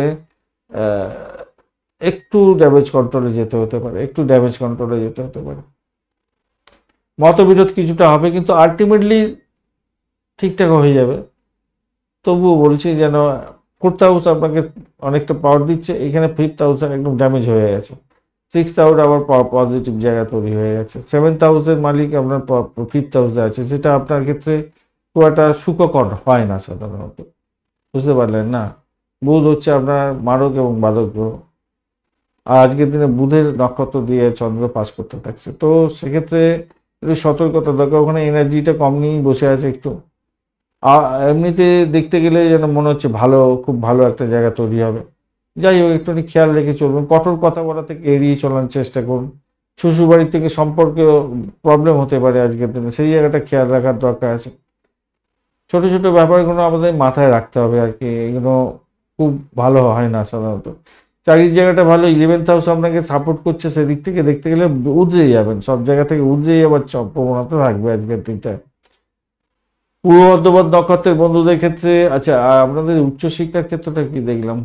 একটু ড্যামেজ কন্ট্রোলে যেতে হতে পারে, একটু ড্যামেজ কন্ট্রোলে যেতে হতে পারে। মতবিরোধ কিছুটা হবে, কিন্তু আলটিমেটলি ঠিকঠাক হয়ে যাবে। তবুও বলছি যেন 4th হাউস আপনাকে অনেকটা পাওয়ার দিচ্ছে, এখানে 5th হাউস একদম ড্যামেজ হয়ে গেছে। 6th হাউস আবার পজিটিভ জায়গা তৈরি হয়ে গেছে। 7th হাউসের মালিক আপনার 5th হাউসে আছে, সেটা আপনার ক্ষেত্রে খুব একটা সুখকর হয় না সাধারণত, বুঝতে পারলেন না। বুধ হচ্ছে আপনার মারক এবং বাদক গ্রহ, আর আজকের দিনে বুধের নক্ষত্র দিয়ে চন্দ্র পাস করতে থাকছে, তো সেক্ষেত্রে একটু সতর্কতা দরকার। ওখানে এনার্জিটা কম নিয়েই বসে আছে একটু। এমনিতে দেখতে গেলে যেন মনে হচ্ছে ভালো, খুব ভালো একটা জায়গা তৈরি হবে। যাই হোক, একটুখানি খেয়াল রেখে চলবেন, কঠোর কথা বলা থেকে এড়িয়ে চলার চেষ্টা করুন। শ্বশুরবাড়ি থেকে সম্পর্কে প্রবলেম হতে পারে আজকের দিনে, সেই জায়গাটা খেয়াল রাখার দরকার আছে। ছোট ছোট ব্যাপারগুলো আমাদের মাথায় রাখতে হবে আর কি, এগুলো খুব ভালো হয় না সাধারণত। চাকরির জায়গাটা ভালো, 11th হাউস আপনাকে সাপোর্ট করছে, সেদিক থেকে দেখতে গেলে উতরে যাবেন, সব জায়গা থেকে উতরে যাবার প্রবণতা থাকবে আজকের দিনটায়। পূর্ব বর্ধমান নক্ষত্রের বন্ধুদের ক্ষেত্রে, আচ্ছা আপনাদের উচ্চশিক্ষার ক্ষেত্রটা কি দেখলাম,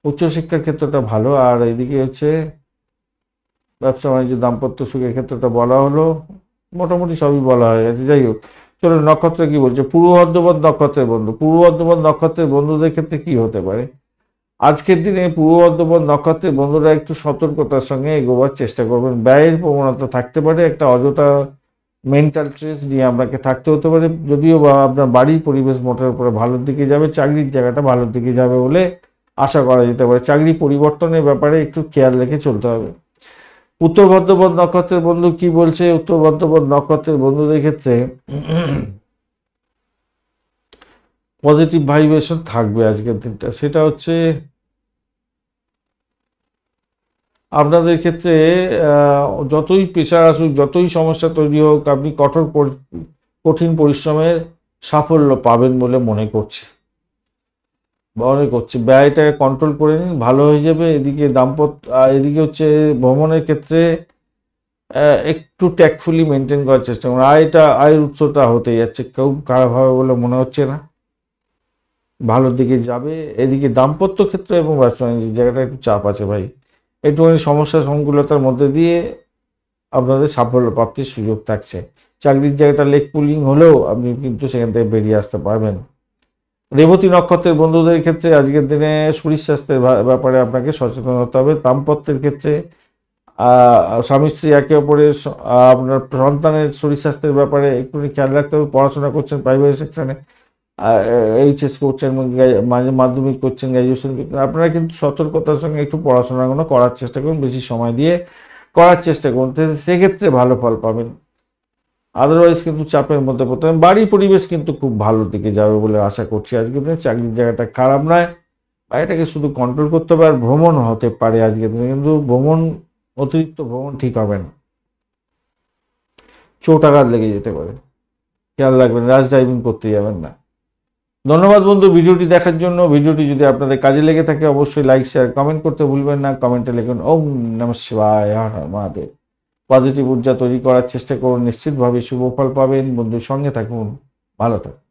উচ্চশিক্ষার ক্ষেত্রটা ভালো। আর এদিকে হচ্ছে ব্যবসা বাণিজ্য, দাম্পত্য সুখের ক্ষেত্রটা বলা হলো, মোটামুটি সবই বলা হয়ে গেছে। যাই হোক, চলো নক্ষত্র কি বলছে। পূর্ব বর্ধমান নক্ষত্রের বন্ধু, পূর্ব বর্ধমান নক্ষত্রের বন্ধুদের ক্ষেত্রে কি হতে পারে আজকের দিনে। পূর্ব বর্ধমান নক্ষত্রের বন্ধুরা একটু সতর্কতার সঙ্গে এগোবার চেষ্টা করবেন। ব্যয়ের প্রবণতা থাকতে পারে, একটা অযথা মেন্টাল স্ট্রেস নিয়ে আপনাকে থাকতে হতে পারে। যদিও বা আপনার বাড়ির পরিবেশ মোটের উপরে ভালোর দিকে যাবে, চাকরির জায়গাটা ভালোর দিকে যাবে বলে আশা করা যেতে পারে। চাকরি পরিবর্তনের ব্যাপারে একটু খেয়াল রেখে চলতে হবে। উত্তর ভাদ্রপদ নক্ষত্রের বন্ধু কি বলছে, উত্তর ভাদ্রপদ নক্ষত্রের বন্ধুদের ক্ষেত্রে পজিটিভ ভাইব্রেশন থাকবে আজকের দিনটা, সেটা হচ্ছে আপনাদের ক্ষেত্রে যতই প্রেশার আসুক, যতই সমস্যা তৈরি হোক, আপনি কঠিন পরিশ্রমের সাফল্য পাবেন বলে মনে করছি। ব্যয়টাকে কন্ট্রোল করে নিন, ভালো হয়ে যাবে। এদিকে এদিকে হচ্ছে ভ্রমণের ক্ষেত্রে একটু ট্যাক্টফুলি মেনটেন করার চেষ্টা করুন। আয়ের উৎসটা হতে যাচ্ছে, কেউ খারাপ হবে বলে মনে হচ্ছে না, ভালোর দিকে যাবে। এদিকে দাম্পত্য ক্ষেত্র এবং ব্যবসা বাণিজ্যের জায়গাটা একটু চাপ আছে ভাই, একটুখানি সমস্যা সংকুলতার মধ্যে দিয়ে আপনাদের সাফল্য প্রাপ্তির সুযোগ থাকছে। চাকরির জায়গাটা লেগ পুলিং হলেও আপনি কিন্তু সেখান থেকে বেরিয়ে আসতে পারবেন। রেবতী নক্ষত্রের বন্ধুদের ক্ষেত্রে আজকের দিনে শরীর স্বাস্থ্যের ব্যাপারে আপনাকে সচেতন হতে হবে। দাম্পত্যের ক্ষেত্রে স্বামী স্ত্রী একে অপরের আপনার সন্তানের শরীর স্বাস্থ্যের ব্যাপারে একটু খেয়াল রাখতে হবে। পড়াশোনা করছেন প্রাইমারি সেকশনে, এইচএস করছেন, মাধ্যমিক করছেন, গ্র্যাজুয়েশন করছেন, আপনারা কিন্তু সতর্কতার সঙ্গে একটু পড়াশোনাগুলো করার চেষ্টা করুন, বেশি সময় দিয়ে করার চেষ্টা করুন, সেক্ষেত্রে ভালো ফল পাবেন। আদারওয়াইজ কিন্তু চাপের মধ্যে পড়তে হবে। বাড়ির পরিবেশ কিন্তু খুব ভালোর দিকে যাবে বলে আশা করছি আজকের দিনে। চাকরির জায়গাটা খারাপ নয়, এটাকে শুধু কন্ট্রোল করতে হবে। আর ভ্রমণ হতে পারে আজকের দিনে, কিন্তু অতিরিক্ত ভ্রমণ ঠিক হবে না, চোটাঘাত লেগে যেতে পারে, খেয়াল রাখবেন। রাশ ড্রাইভিং করতে যাবেন না। ধন্যবাদ বন্ধু ভিডিওটি দেখার জন্য। ভিডিওটি যদি আপনাদের কাজে লেগে থাকে অবশ্যই লাইক, শেয়ার, কমেন্ট করতে ভুলবেন না। কমেন্টে লিখুন ওম নমঃ শিবায়, হর হর মহাদেব। পজিটিভ ঊর্জা তৈরি করার চেষ্টা করুন, নিশ্চিতভাবে শুভ ফল পাবেন। বন্ধুর সঙ্গে থাকুন, ভালো থাকুন।